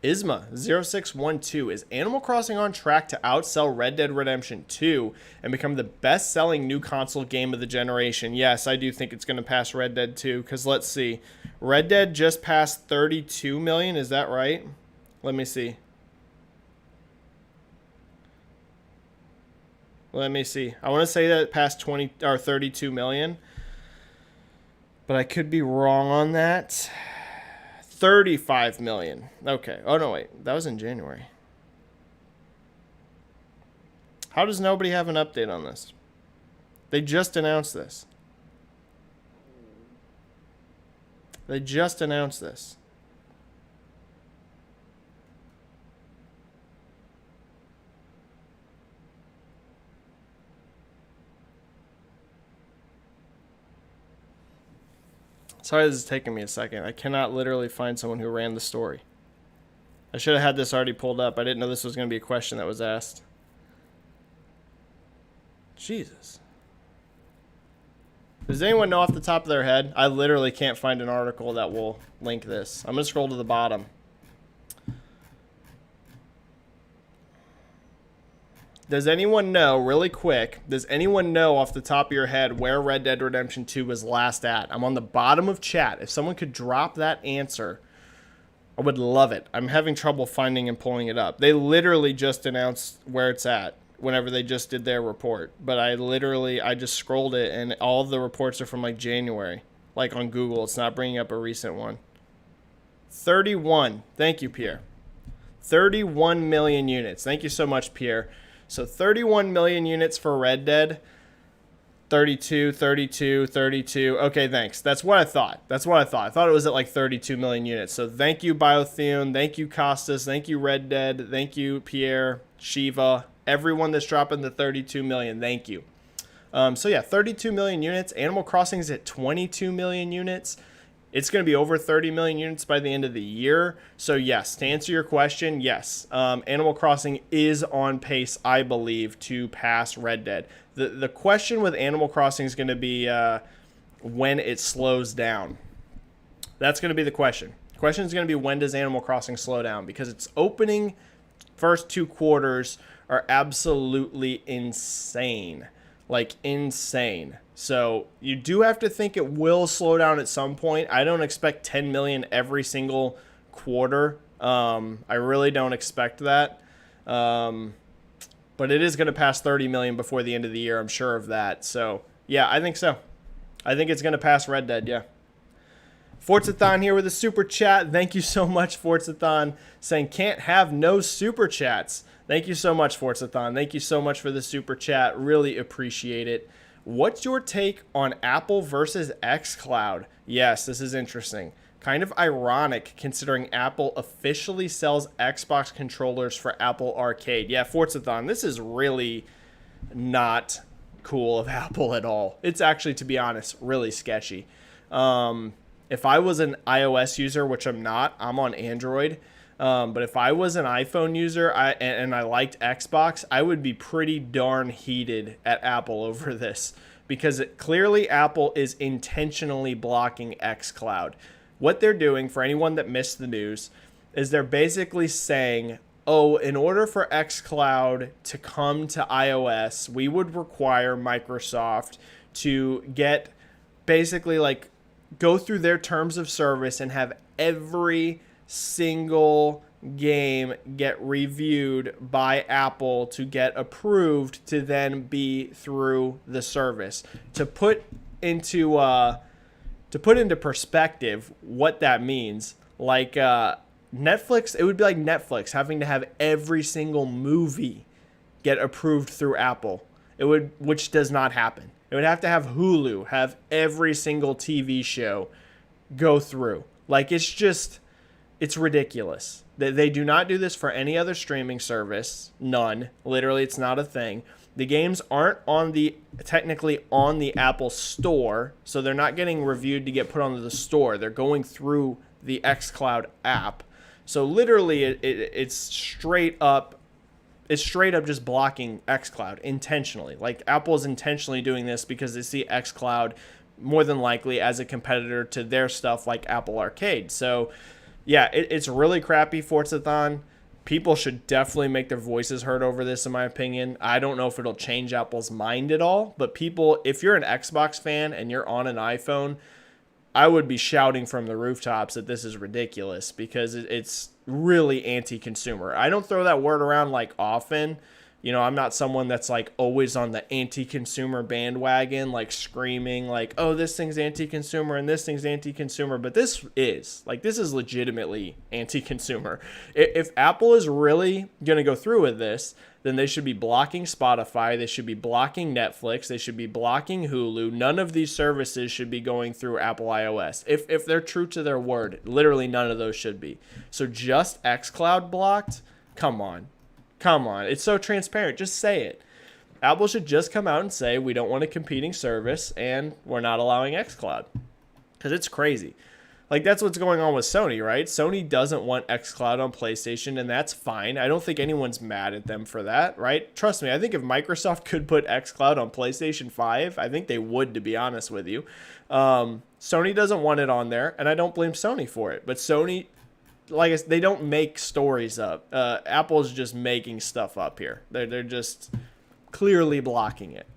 Isma0612, is Animal Crossing on track to outsell Red Dead Redemption 2 and become the best-selling new console game of the generation? Yes, I do think it's going to pass Red Dead 2, because let's see. Red Dead just passed 32 million, is that right? Let me see. Let me see. I want to say that it passed 20 or 32 million, but I could be wrong on that. 35 million. Okay. Oh, no, wait. That was in January. How does nobody have an update on this? They just announced this. They just announced this. Sorry this is taking me a second. I cannot literally find someone who ran the story. I should have had this already pulled up. I didn't know this was going to be a question that was asked. Jesus. Does anyone know off the top of their head? I literally can't find an article that will link this. I'm going to scroll to the bottom. Does anyone know, really quick, does anyone know off the top of your head where Red Dead Redemption 2 was last at? I'm on the bottom of chat. If someone could drop that answer, I would love it. I'm having trouble finding and pulling it up. They literally just announced where it's at whenever they just did their report. But I just scrolled it, and all of the reports are from like January. Like on Google, it's not bringing up a recent one. 31. Thank you, Pierre. 31 million units. Thank you so much, Pierre. So 31 million units for Red Dead. 32. Okay, thanks. That's what I thought. I thought it was at like 32 million units. So thank you, Biothune. Thank you, Costas. Thank you, Red Dead. Thank you, Pierre, Shiva. Everyone that's dropping the 32 million. Thank you. So yeah, 32 million units. Animal Crossing is at 22 million units. It's going to be over 30 million units by the end of the year. So yes, to answer your question, yes. Animal Crossing is on pace, I believe, to pass Red Dead. The question with Animal Crossing is going to be when it slows down. That's going to be the question. The question is going to be, when does Animal Crossing slow down? Because its opening first 2 quarters are absolutely insane. Like insane. So you do have to think it will slow down at some point. I don't expect 10 million every single quarter. I really don't expect that. But it is going to pass 30 million before the end of the year. I'm sure of that. So Yeah, I think so. I think it's going to pass Red Dead, yeah. Forzathon here with a super chat. Thank you so much, Forzathon, saying can't have no super chats. Thank you so much, Forzathon. Thank you so much for the super chat. Really appreciate it. What's your take on Apple versus xCloud? Yes, this is interesting. Kind of ironic considering Apple officially sells Xbox controllers for Apple Arcade. Yeah, Forzathon, this is really not cool of Apple at all. It's actually, to be honest, really sketchy. If I was an iOS user, which I'm not, I'm on Android. But if I was an iPhone user and I liked Xbox, I would be pretty darn heated at Apple over this because clearly Apple is intentionally blocking xCloud. What they're doing, for anyone that missed the news, is they're basically saying, oh, in order for xCloud to come to iOS, we would require Microsoft to get basically like go through their terms of service and have every single game get reviewed by Apple to get approved to then be through the service. To put into perspective what that means, like Netflix, it would be like Netflix having to have every single movie get approved through Apple. Which does not happen. It would have to have Hulu have every single TV show go through. Like, it's ridiculous. They do not do this for any other streaming service. None. Literally, it's not a thing. The games aren't technically on the Apple Store, so they're not getting reviewed to get put onto the store. They're going through the xCloud app. So literally, it's straight up just blocking xCloud intentionally. Like, Apple is intentionally doing this because they see xCloud more than likely as a competitor to their stuff like Apple Arcade. So, yeah, it's really crappy, Forzathon. People should definitely make their voices heard over this, in my opinion. I don't know if it'll change Apple's mind at all, but people, if you're an Xbox fan and you're on an iPhone, I would be shouting from the rooftops that this is ridiculous because it's really anti-consumer. I don't throw that word around like often. You know, I'm not someone that's like always on the anti-consumer bandwagon, like screaming like, oh, this thing's anti-consumer and this thing's anti-consumer. But this is legitimately anti-consumer. If Apple is really going to go through with this, then they should be blocking Spotify. They should be blocking Netflix. They should be blocking Hulu. None of these services should be going through Apple iOS. If they're true to their word, literally none of those should be. So just xCloud blocked? Come on. It's so transparent. Just say it. Apple should just come out and say we don't want a competing service and we're not allowing xCloud. Because it's crazy. Like, that's what's going on with Sony, right? Sony doesn't want xCloud on PlayStation, and that's fine. I don't think anyone's mad at them for that, right? Trust me, I think if Microsoft could put xCloud on PlayStation 5, I think they would, to be honest with you. Sony doesn't want it on there, and I don't blame Sony for it. But Sony, like I said, they don't make stories up. Apple's just making stuff up here. They're just clearly blocking it.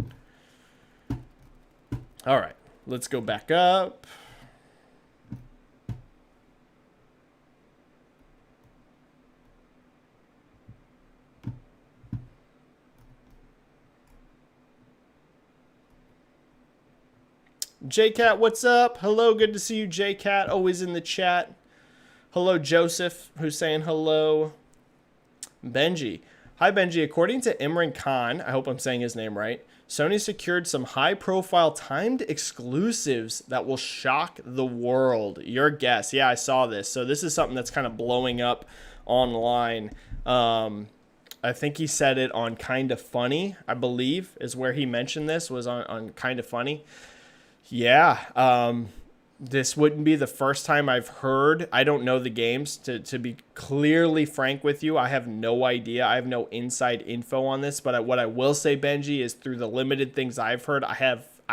All right, let's go back up. JCat, what's up? Hello, good to see you, JCat. Always in the chat. Hello, Joseph, who's saying hello. Benji. Hi, Benji. According to Imran Khan, I hope I'm saying his name right, Sony secured some high-profile timed exclusives that will shock the world. Your guess. Yeah, I saw this. So this is something that's kind of blowing up online. I think he said it on Kinda Funny, I believe, is where he mentioned this, was on Kinda Funny. Yeah, this wouldn't be the first time I've heard. I don't know the games, to be clearly frank with you. I have no idea. I have no inside info on this. But what I will say, Benji, is through the limited things I've heard, I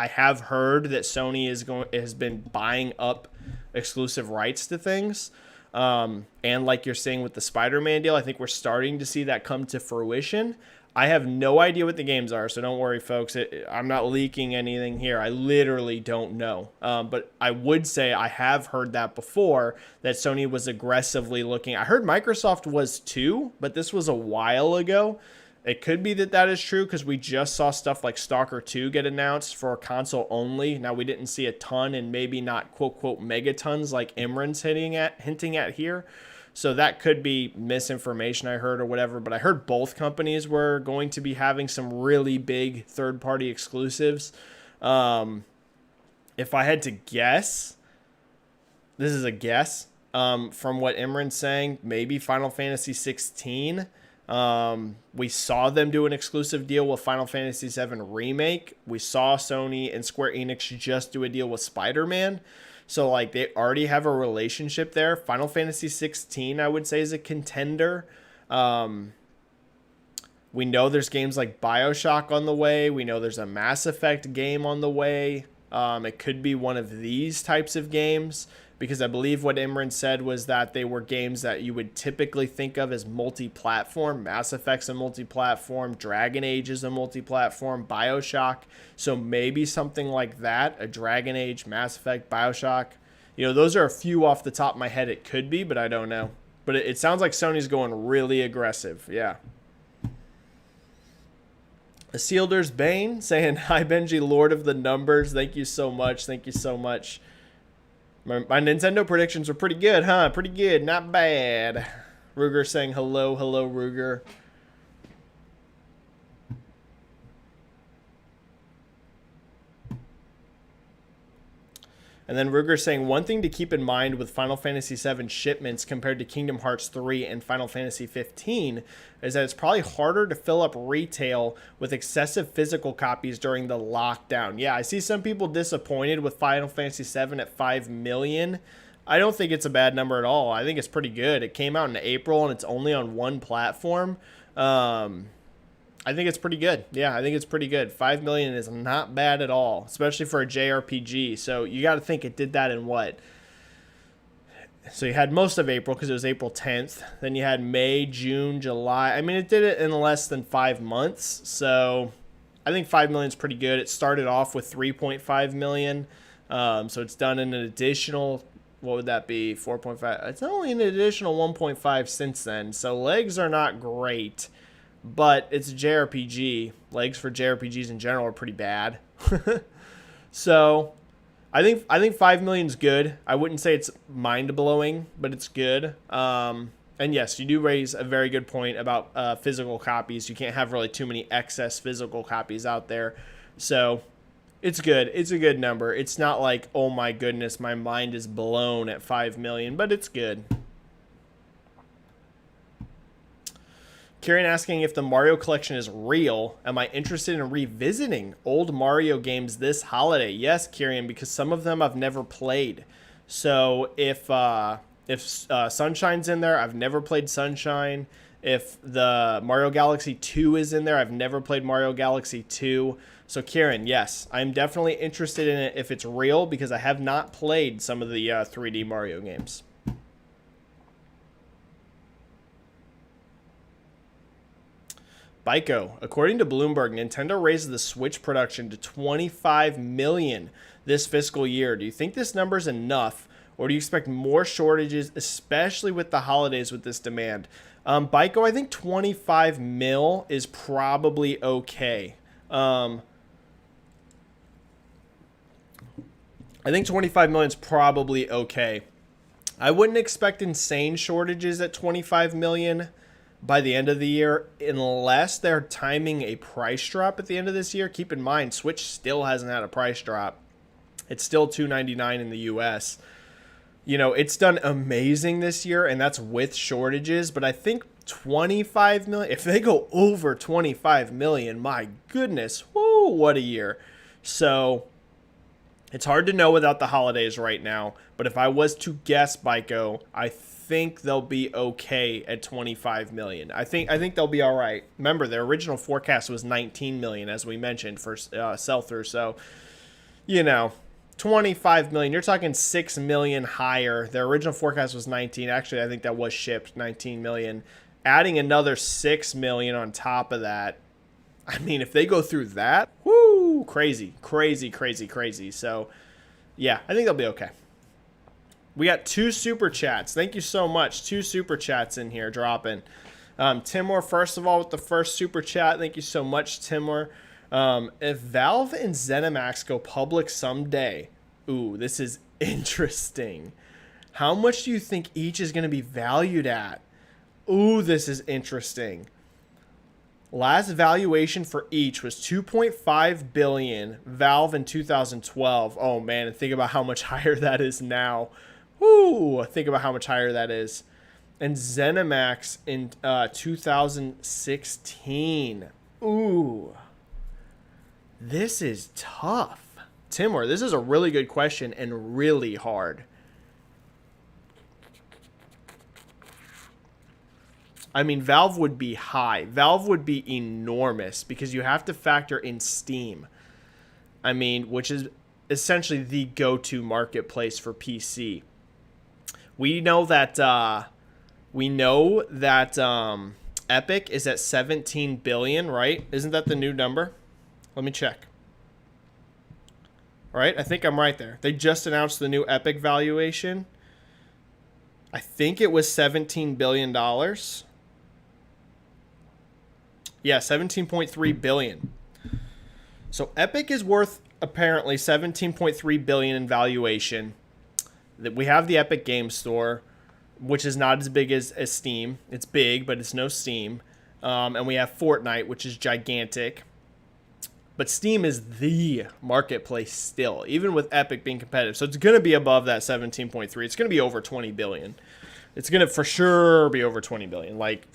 have heard that Sony has been buying up exclusive rights to things. And like you're saying with the Spider-Man deal, I think we're starting to see that come to fruition. I have no idea what the games are, so don't worry, folks. I'm not leaking anything here. I literally don't know. But I would say I have heard that before, that Sony was aggressively looking. I heard Microsoft was too, but this was a while ago. It could be that that is true because we just saw stuff like Stalker 2 get announced for console only. Now, we didn't see a ton and maybe not quote megatons like Imran's hinting at here. So that could be misinformation I heard or whatever. But I heard both companies were going to be having some really big third-party exclusives. If I had to guess, this is a guess, from what Imran's saying, maybe Final Fantasy 16. We saw them do an exclusive deal with Final Fantasy VII Remake. We saw Sony and Square Enix just do a deal with Spider-Man. So, like, they already have a relationship there. Final Fantasy 16, I would say, is a contender. We know there's games like BioShock on the way. We know there's a Mass Effect game on the way. It could be one of these types of games, because I believe what Imran said was that they were games that you would typically think of as multi-platform. Mass Effect's a multi-platform. Dragon Age is a multi-platform. BioShock. So maybe something like that. A Dragon Age, Mass Effect, BioShock. You know, those are a few off the top of my head it could be, but I don't know. But it sounds like Sony's going really aggressive. Yeah. Sealder's Bane saying, "Hi, Benji, Lord of the Numbers. Thank you so much. Thank you so much. My Nintendo predictions were pretty good, huh? Pretty good. Not bad." Ruger saying, hello, Ruger. And then Ruger saying, one thing to keep in mind with Final Fantasy VII shipments compared to Kingdom Hearts 3 and Final Fantasy 15 is that it's probably harder to fill up retail with excessive physical copies during the lockdown. Yeah, I see some people disappointed with Final Fantasy VII at 5 million. I don't think it's a bad number at all. I think it's pretty good. It came out in April and it's only on one platform. I think it's pretty good. Yeah, I think it's pretty good. 5 million is not bad at all, especially for a JRPG. So you got to think it did that in what? So you had most of April because it was April 10th. Then you had May, June, July. I mean, it did it in less than 5 months. So I think 5 million is pretty good. It started off with 3.5 million. So it's done an additional, what would that be? 4.5. It's only an additional 1.5 since then. So legs are not great. But it's a JRPG. Legs for JRPGs in general are pretty bad. So I think 5 million is good. I wouldn't say it's mind-blowing, but it's good. And yes, you do raise a very good point about physical copies. You can't have really too many excess physical copies out there. So it's good. It's a good number. It's not like, oh my goodness, my mind is blown at 5 million, but it's good. Kieran asking if the Mario collection is real. Am I interested in revisiting old Mario games this holiday? Yes, Kieran, because some of them I've never played. So if Sunshine's in there, I've never played Sunshine. If the Mario Galaxy 2 is in there, I've never played Mario Galaxy 2. So Kieran, yes, I'm definitely interested in it if it's real, because I have not played some of the 3D Mario games. Byko, according to Bloomberg, Nintendo raises the Switch production to 25 million this fiscal year. Do you think this number is enough, or do you expect more shortages, especially with the holidays with this demand? Byko, I think 25 mil is probably okay. I think 25 million is probably okay. I wouldn't expect insane shortages at 25 million by the end of the year, unless they're timing a price drop at the end of this year. Keep in mind, Switch still hasn't had a price drop. It's still $299 in the US. You know, it's done amazing this year, and that's with shortages, but I think 25 million, if they go over 25 million, my goodness, whoo, what a year. So it's hard to know without the holidays right now, but if I was to guess, Byko, I think they'll be okay at 25 million. I think they'll be all right. Remember, their original forecast was 19 million, as we mentioned, for sell-through. So, you know, 25 million. You're talking 6 million higher. Their original forecast was 19. Actually, I think that was shipped 19 million. Adding another 6 million on top of that. I mean, if they go through that, whoo, crazy. So, yeah, I think they'll be okay. We got 2 super chats. Thank you so much. 2 super chats in here dropping. Timur, first of all, with the first super chat. Thank you so much, Timur. If Valve and ZeniMax go public someday, ooh, this is interesting. How much do you think each is going to be valued at? Ooh, this is interesting. Last valuation for each was $2.5 billion. Valve in 2012. Oh man, and think about how much higher that is now. Ooh, think about how much higher that is. And ZeniMax in 2016. Ooh, this is tough. Timur, this is a really good question and really hard. I mean, Valve would be high. Valve would be enormous because you have to factor in Steam. I mean, which is essentially the go-to marketplace for PC. We know that Epic is at 17 billion, right? Isn't that the new number? Let me check. All right, I think I'm right there. They just announced the new Epic valuation. I think it was $17 billion. Yeah, 17.3 billion. So Epic is worth apparently 17.3 billion in valuation. That we have the Epic Game Store, which is not as big as Steam. It's big, but it's no Steam. And we have Fortnite, which is gigantic. But Steam is the marketplace still, even with Epic being competitive. So it's going to be above that 17.3. It's going to be over 20 billion. It's going to for sure be over 20 billion. Like,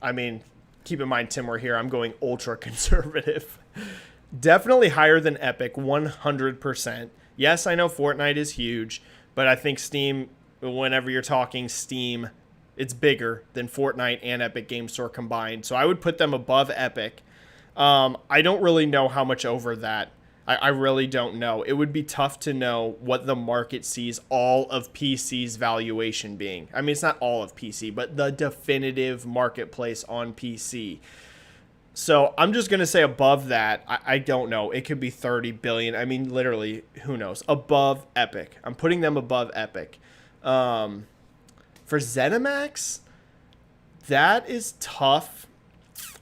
I mean, keep in mind, Tim, we're here. I'm going ultra conservative. Definitely higher than Epic, 100%. Yes, I know Fortnite is huge, but I think Steam, whenever you're talking Steam, it's bigger than Fortnite and Epic Game Store combined. So I would put them above Epic. I don't really know how much over that. I really don't know. It would be tough to know what the market sees all of PC's valuation being. I mean, it's not all of PC, but the definitive marketplace on PC. So I'm just going to say above that. I don't know. It could be 30 billion. I mean, literally, who knows? Above Epic. I'm putting them above Epic. For ZeniMax, that is tough.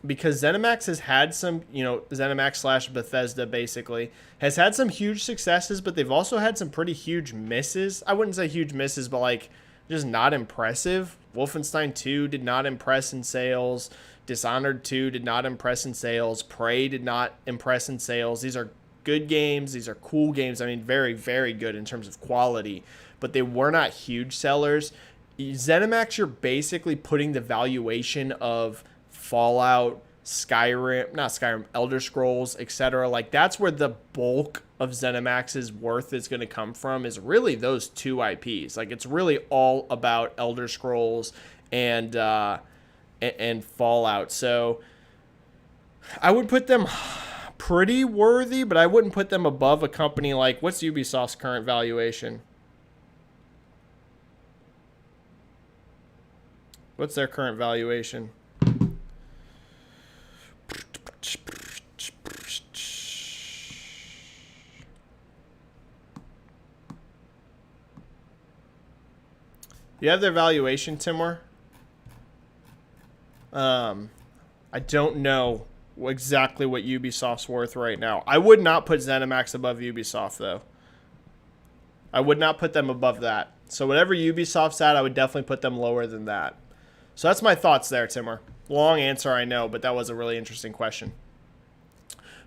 Because ZeniMax has had some, ZeniMax / Bethesda basically, has had some huge successes, but they've also had some pretty huge misses. I wouldn't say huge misses, but like just not impressive. Wolfenstein 2 did not impress in sales. Dishonored 2 did not impress in sales. Prey did not impress in sales. These are good games. These are cool games. I mean, very, very good in terms of quality, but they were not huge sellers. ZeniMax, you're basically putting the valuation of Fallout, Skyrim, Elder Scrolls, etc. Like that's where the bulk of ZeniMax's worth is going to come from, is really those two IPs. Like it's really all about Elder Scrolls and Fallout. So I would put them pretty worthy, but I wouldn't put them above a company like, what's Ubisoft's current valuation? What's their current valuation? You have their valuation, Timur? I don't know exactly what Ubisoft's worth right now. I would not put ZeniMax above Ubisoft, though. I would not put them above that. So whatever Ubisoft's at, I would definitely put them lower than that. So that's my thoughts there, Timur. Long answer, I know, but that was a really interesting question.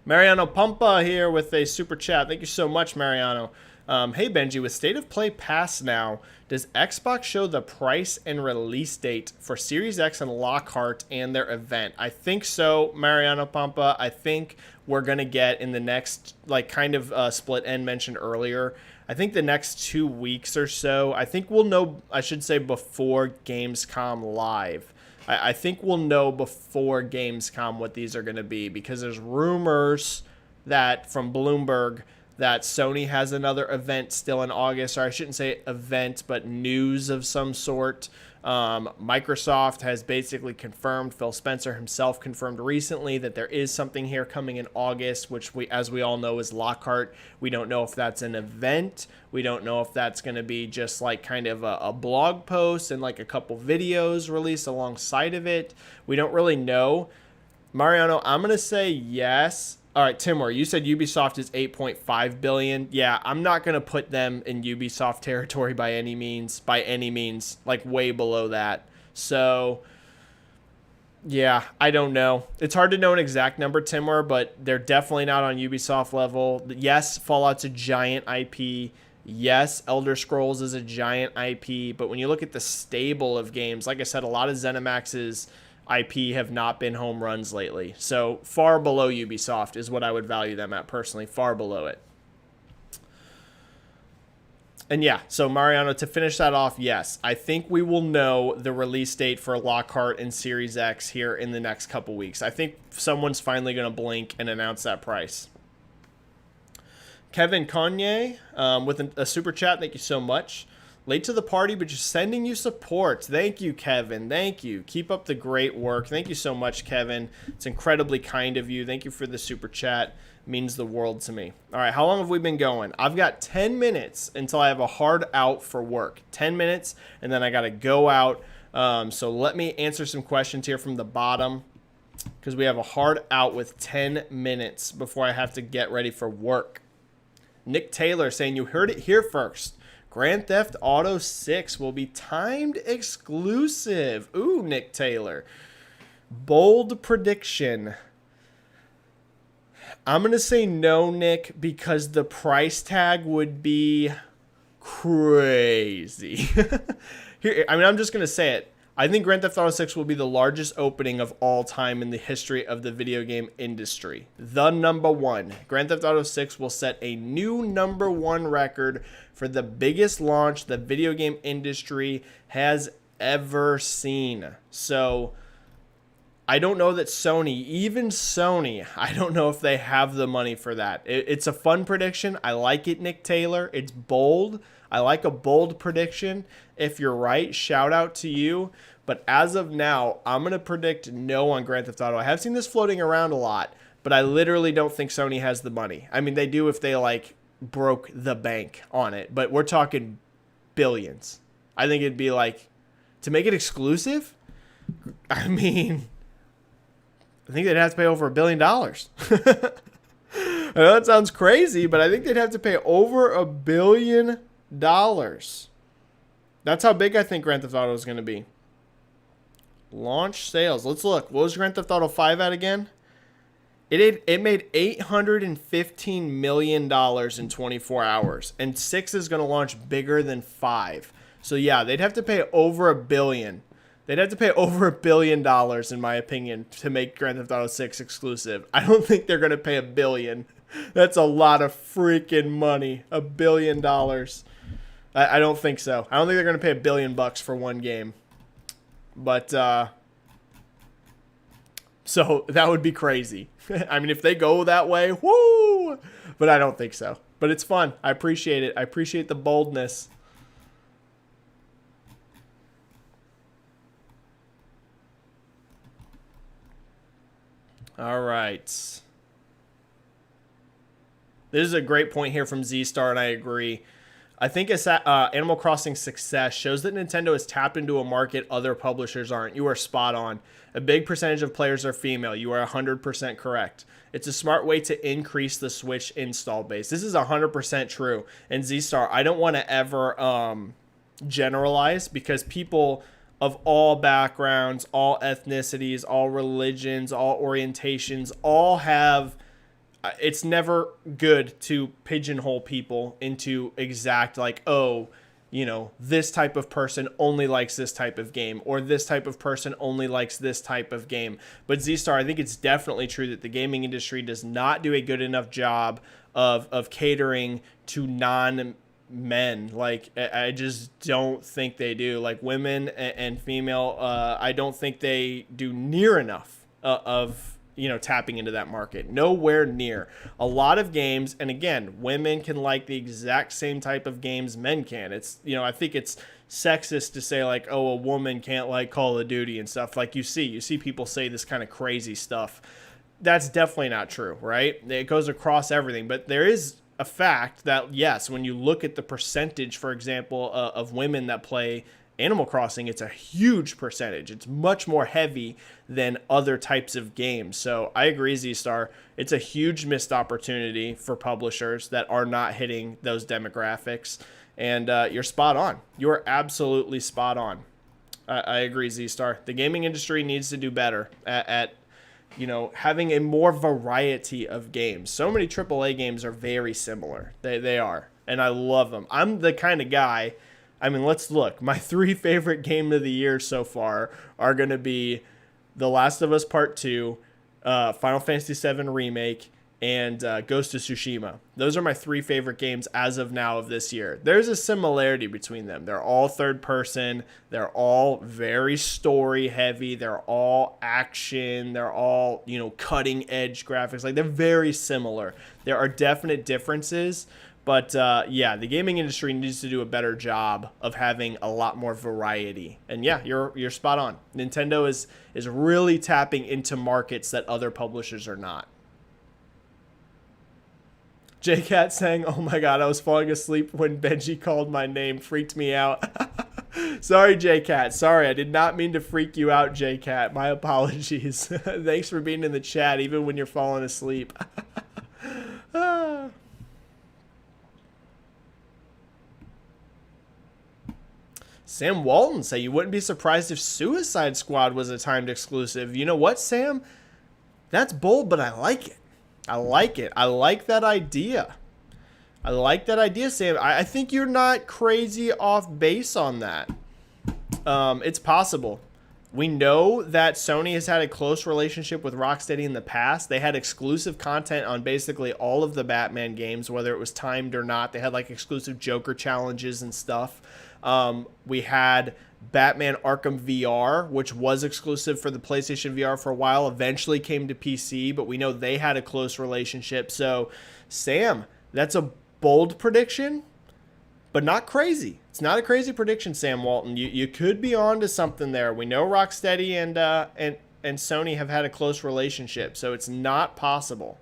Mariano Pampa here with a super chat. Thank you so much, Mariano. Hey, Benji, with State of Play Pass now, does Xbox show the price and release date for Series X and Lockhart and their event? I think so, Mariano Pampa. I think we're going to get in the next, like kind of split end mentioned earlier, I think the next 2 weeks or so, I think we'll know, I should say before Gamescom Live. I think we'll know before Gamescom what these are going to be, because there's rumors that from Bloomberg that Sony has another event still in August, or I shouldn't say event, but news of some sort. Microsoft has basically confirmed, Phil Spencer himself confirmed recently, that there is something here coming in August, which as we all know, is Lockhart. We don't know if that's an event. We don't know if that's going to be just like kind of a blog post and like a couple videos released alongside of it. We don't really know. Mariano, I'm going to say yes. All right, Timur, you said Ubisoft is 8.5 billion. Yeah, I'm not going to put them in Ubisoft territory by any means, like way below that. So, yeah, I don't know. It's hard to know an exact number, Timur, but they're definitely not on Ubisoft level. Yes, Fallout's a giant IP. Yes, Elder Scrolls is a giant IP, but when you look at the stable of games, like I said, a lot of ZeniMax's IP have not been home runs lately. So far below Ubisoft is what I would value them at personally, far below it. And yeah, so Mariano, to finish that off, yes, I think we will know the release date for Lockhart and Series X here in the next couple weeks. I think someone's finally going to blink and announce that price. Kevin Kanye with a super chat, thank you so much. Late to the party, but just sending you support. Thank you, Kevin. Thank you. Keep up the great work. Thank you so much, Kevin. It's incredibly kind of you. Thank you for the super chat. It means the world to me. All right, how long have we been going? I've got 10 minutes until I have a hard out for work. 10 minutes, and then I got to go out. So let me answer some questions here from the bottom because we have a hard out with 10 minutes before I have to get ready for work. Nick Taylor saying you heard it here first. Grand Theft Auto 6 will be timed exclusive. Ooh, Nick Taylor. Bold prediction. I'm going to say no, Nick, because the price tag would be crazy. I'm just going to say it. I think Grand Theft Auto 6 will be the largest opening of all time in the history of the video game industry. The number one. Grand Theft Auto 6 will set a new number one record for the biggest launch the video game industry has ever seen. So I don't know that even Sony, I don't know if they have the money for that. It's a fun prediction. I like it, Nick Taylor. It's bold. I like a bold prediction. If you're right, shout out to you. But as of now, I'm going to predict no on Grand Theft Auto. I have seen this floating around a lot, but I literally don't think Sony has the money. I mean, they do if they like broke the bank on it, but we're talking billions. I think it'd be like, to make it exclusive, I mean, I think they'd have to pay over $1 billion. I know that sounds crazy, but I think they'd have to pay over $1 billion. That's how big I think Grand Theft Auto is going to be. Launch sales. Let's look. What was Grand Theft Auto 5 at again? It made $815 million in 24 hours. And 6 is going to launch bigger than 5. So yeah, they'd have to pay over $1 billion. They'd have to pay over $1 billion, in my opinion, to make Grand Theft Auto 6 exclusive. I don't think they're going to pay $1 billion. That's a lot of freaking money. $1 billion. I don't think so. I don't think they're going to pay $1 billion for one game. But, so that would be crazy. I mean, if they go that way, woo! But I don't think so. But it's fun. I appreciate it. I appreciate the boldness. All right. This is a great point here from Z-Star, and I agree. I think Animal Crossing's success shows that Nintendo has tapped into a market other publishers aren't. You are spot on. A big percentage of players are female. You are 100% correct. It's a smart way to increase the Switch install base. This is 100% true. And Z-Star, I don't want to ever generalize, because people of all backgrounds, all ethnicities, all religions, all orientations, all have... It's never good to pigeonhole people into exact, like, oh, you know, this type of person only likes this type of game, or this type of person only likes this type of game. But Z-Star, I think it's definitely true that the gaming industry does not do a good enough job of catering to non-men. Like, I just don't think they do. Like, women and female, I don't think they do near enough of tapping into that market. Nowhere near. A lot of games, and again, women can like the exact same type of games men can. It's, I think it's sexist to say like, oh, a woman can't like Call of Duty and stuff. Like you see people say this kind of crazy stuff. That's definitely not true, right? It goes across everything, but there is a fact that yes, when you look at the percentage, for example, of women that play Animal Crossing, it's a huge percentage. It's much more heavy than other types of games. So I agree, Z-Star. It's a huge missed opportunity for publishers that are not hitting those demographics. And you're spot on. You're absolutely spot on. I agree, Z-Star. The gaming industry needs to do better at having a more variety of games. So many AAA games are very similar. They are. And I love them. I'm the kind of guy... I mean, let's look. My 3 favorite game of the year so far are going to be The Last of Us Part 2, Final Fantasy VII Remake, and Ghost of Tsushima. Those are my 3 favorite games as of now of this year. There's a similarity between them. They're all third person. They're all very story heavy. They're all action. They're all, cutting edge graphics. Like, they're very similar. There are definite differences. But, the gaming industry needs to do a better job of having a lot more variety. And, yeah, you're spot on. Nintendo is really tapping into markets that other publishers are not. JCat saying, oh, my God, I was falling asleep when Benji called my name. Freaked me out. Sorry, JCat. Sorry, I did not mean to freak you out, JCat. My apologies. Thanks for being in the chat, even when you're falling asleep. Sam Walton say you wouldn't be surprised if Suicide Squad was a timed exclusive. You know what, Sam? That's bold, but I like it. I like it. I like that idea. I like that idea, Sam. I think you're not crazy off base on that. It's possible. We know that Sony has had a close relationship with Rocksteady in the past. They had exclusive content on basically all of the Batman games, whether it was timed or not. They had like exclusive Joker challenges and stuff. We had Batman Arkham VR, which was exclusive for the PlayStation VR for a while, eventually came to PC, but we know they had a close relationship. So, Sam, that's a bold prediction, but not crazy. It's not a crazy prediction, Sam Walton. You could be on to something there. We know Rocksteady and Sony have had a close relationship, so it's not possible.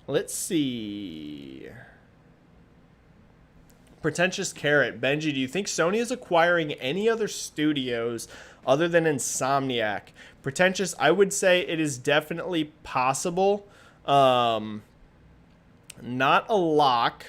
Let's see. Pretentious Carrot. Benji, do you think Sony is acquiring any other studios other than Insomniac? Pretentious, I would say it is definitely possible. Not a lock,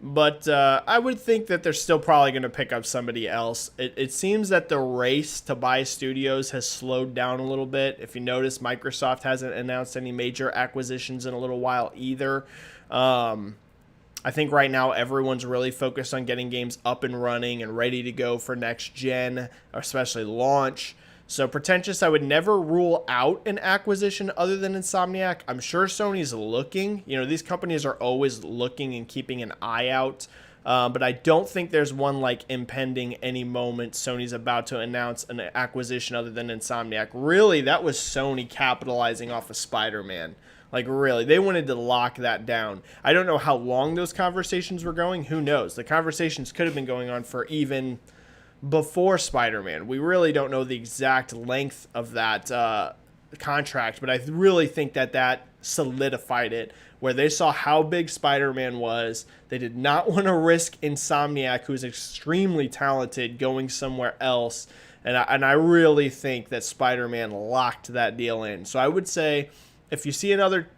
but I would think that they're still probably going to pick up somebody else. It seems that the race to buy studios has slowed down a little bit. If you notice, Microsoft hasn't announced any major acquisitions in a little while either. I think right now everyone's really focused on getting games up and running and ready to go for next gen, especially launch. So Pretentious, I would never rule out an acquisition other than Insomniac. I'm sure Sony's looking. These companies are always looking and keeping an eye out. But I don't think there's one like impending any moment. Sony's about to announce an acquisition other than Insomniac. Really, that was Sony capitalizing off of Spider-Man. Like, really, they wanted to lock that down. I don't know how long those conversations were going. Who knows? The conversations could have been going on for even before Spider-Man. We really don't know the exact length of that contract, but I really think that solidified it, where they saw how big Spider-Man was. They did not want to risk Insomniac, who's extremely talented, going somewhere else. And I really think that Spider-Man locked that deal in. So I would say, if you see another,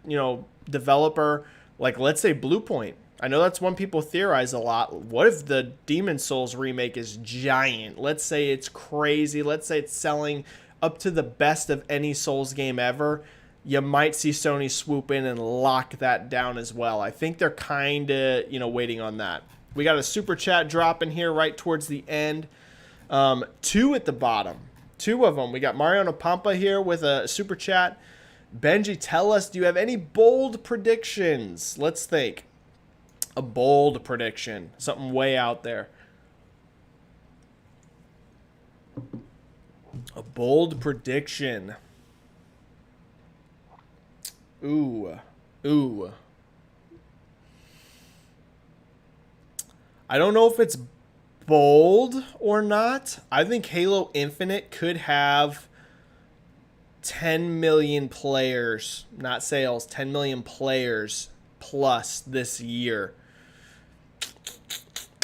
developer, like let's say Bluepoint, I know that's one people theorize a lot. What if the Demon's Souls remake is giant? Let's say it's crazy. Let's say it's selling up to the best of any Souls game ever. You might see Sony swoop in and lock that down as well. I think they're kind of, waiting on that. We got a super chat drop in here right towards the end. 2 at the bottom. 2 of them. We got Mariano Pampa here with a super chat. Benji, tell us, do you have any bold predictions? Let's think. A bold prediction. Something way out there. A bold prediction. Ooh. I don't know if it's bold or not. I think Halo Infinite could have 10 million players, not sales, 10 million players plus this year.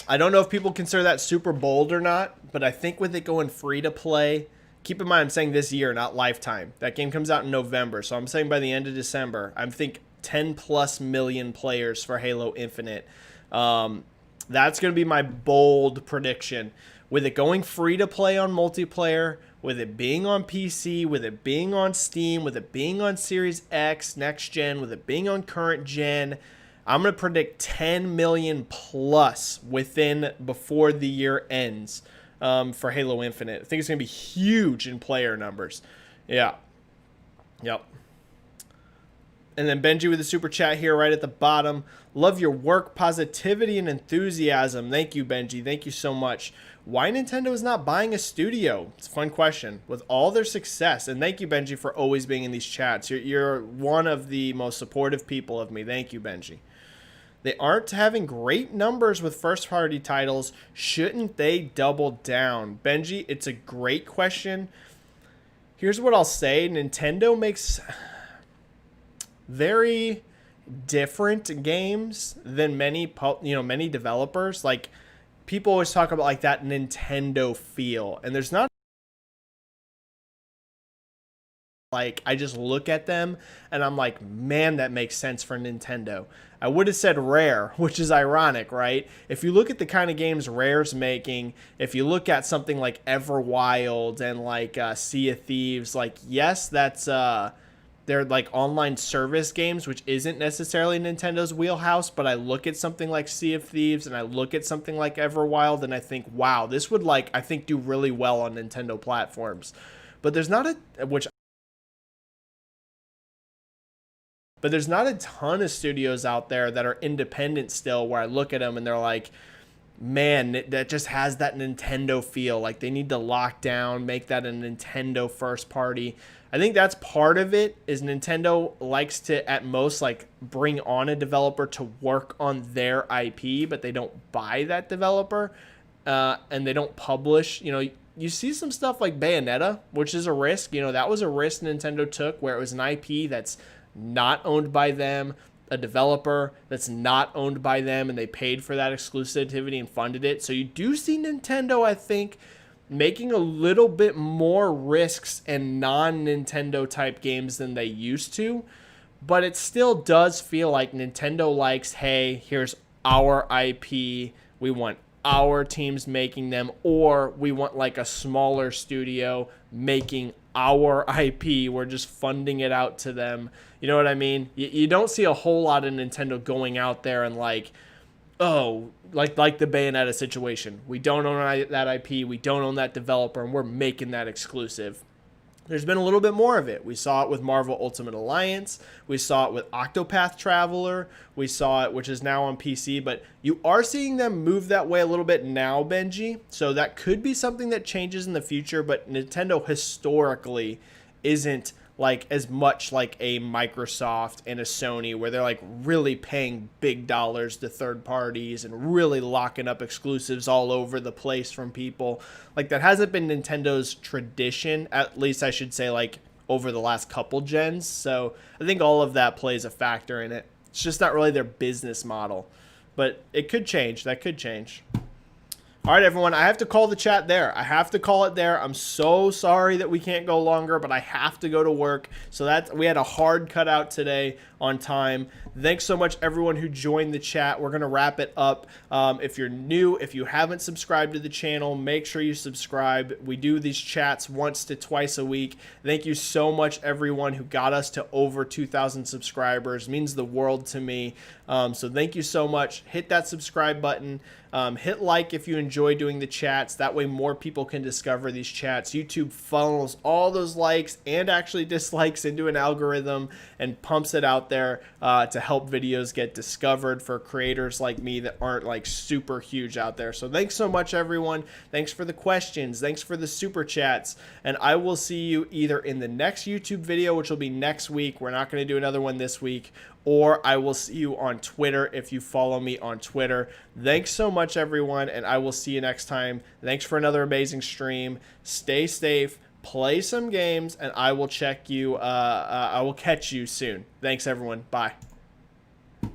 I don't know if people consider that super bold or not, but I think with it going free to play, keep in mind I'm saying this year, not lifetime. That game comes out in November, so I'm saying by the end of December, I think 10 plus million players for Halo Infinite. That's going to be my bold prediction. With it going free to play on multiplayer, with it being on PC, with it being on Steam, with it being on Series X, next gen, with it being on current gen, I'm going to predict 10 million plus before the year ends for Halo Infinite. I think it's going to be huge in player numbers. Yeah. Yep. And then Benji with the super chat here right at the bottom. Love your work, positivity, and enthusiasm. Thank you, Benji. Thank you so much. Why Nintendo is not buying a studio? It's a fun question. With all their success, and thank you, Benji, for always being in these chats. You're one of the most supportive people of me. Thank you, Benji. They aren't having great numbers with first-party titles. Shouldn't they double down? Benji, it's a great question. Here's what I'll say. Nintendo makes very different games than many developers. Like, people always talk about like that Nintendo feel, and there's not, like, I just look at them and I'm like, man, that makes sense for Nintendo. I would have said Rare, which is ironic, right? If you look at the kind of games Rare's making, if you look at something like Everwild and like Sea of Thieves, like, yes, that's they're like online service games, which isn't necessarily Nintendo's wheelhouse, but I look at something like Sea of Thieves and I look at something like Everwild and I think, wow, this would, like, I think do really well on Nintendo platforms. But there's not a ton of studios out there that are independent still where I look at them and they're like, man, that just has that Nintendo feel. Like, they need to lock down, make that a Nintendo first party. I think that's part of it, is Nintendo likes to, at most, like, bring on a developer to work on their IP, but they don't buy that developer, and they don't publish. You see some stuff like Bayonetta, which is a risk. That was a risk Nintendo took, where it was an IP that's not owned by them, a developer that's not owned by them, and they paid for that exclusivity and funded it. So you do see Nintendo, I think, making a little bit more risks and non-Nintendo type games than they used to, but it still does feel like Nintendo likes, hey, here's our IP, we want our teams making them, or we want like a smaller studio making our IP. We're just funding it out to them. You know what I mean? You don't see a whole lot of Nintendo going out there and like, oh, like the Bayonetta situation. We don't own that IP. We don't own that developer, and we're making that exclusive. There's been a little bit more of it. We saw it with Marvel Ultimate Alliance. We saw it with Octopath Traveler. We saw it, which is now on PC. But you are seeing them move that way a little bit now, Benji. So that could be something that changes in the future. But Nintendo historically isn't like as much like a Microsoft and a Sony, where they're like really paying big dollars to third parties and really locking up exclusives all over the place from people. Like, that hasn't been Nintendo's tradition, at least I should say, like, over the last couple gens. So I think all of that plays a factor in it. It's just not really their business model, but it could change. That could change. All right, everyone, I have to call the chat there. I have to call it there. I'm so sorry that we can't go longer, but I have to go to work. So we had a hard cutout today on time. Thanks so much, everyone who joined the chat. We're going to wrap it up. If you're new, if you haven't subscribed to the channel, make sure you subscribe. We do these chats once to twice a week. Thank you so much, everyone who got us to over 2,000 subscribers. It means the world to me. So thank you so much. Hit that subscribe button. Hit like if you enjoy doing the chats. That way more people can discover these chats. YouTube funnels all those likes and actually dislikes into an algorithm and pumps it out there to help videos get discovered for creators like me that aren't like super huge out there. So thanks so much, everyone. Thanks for the questions. Thanks for the super chats. And I will see you either in the next YouTube video, which will be next week. We're not going to do another one this week. Or I will see you on Twitter if you follow me on Twitter. Thanks so much, everyone, and I will see you next time. Thanks for another amazing stream. Stay safe, play some games, and I will check you. I will catch you soon. Thanks, everyone. Bye.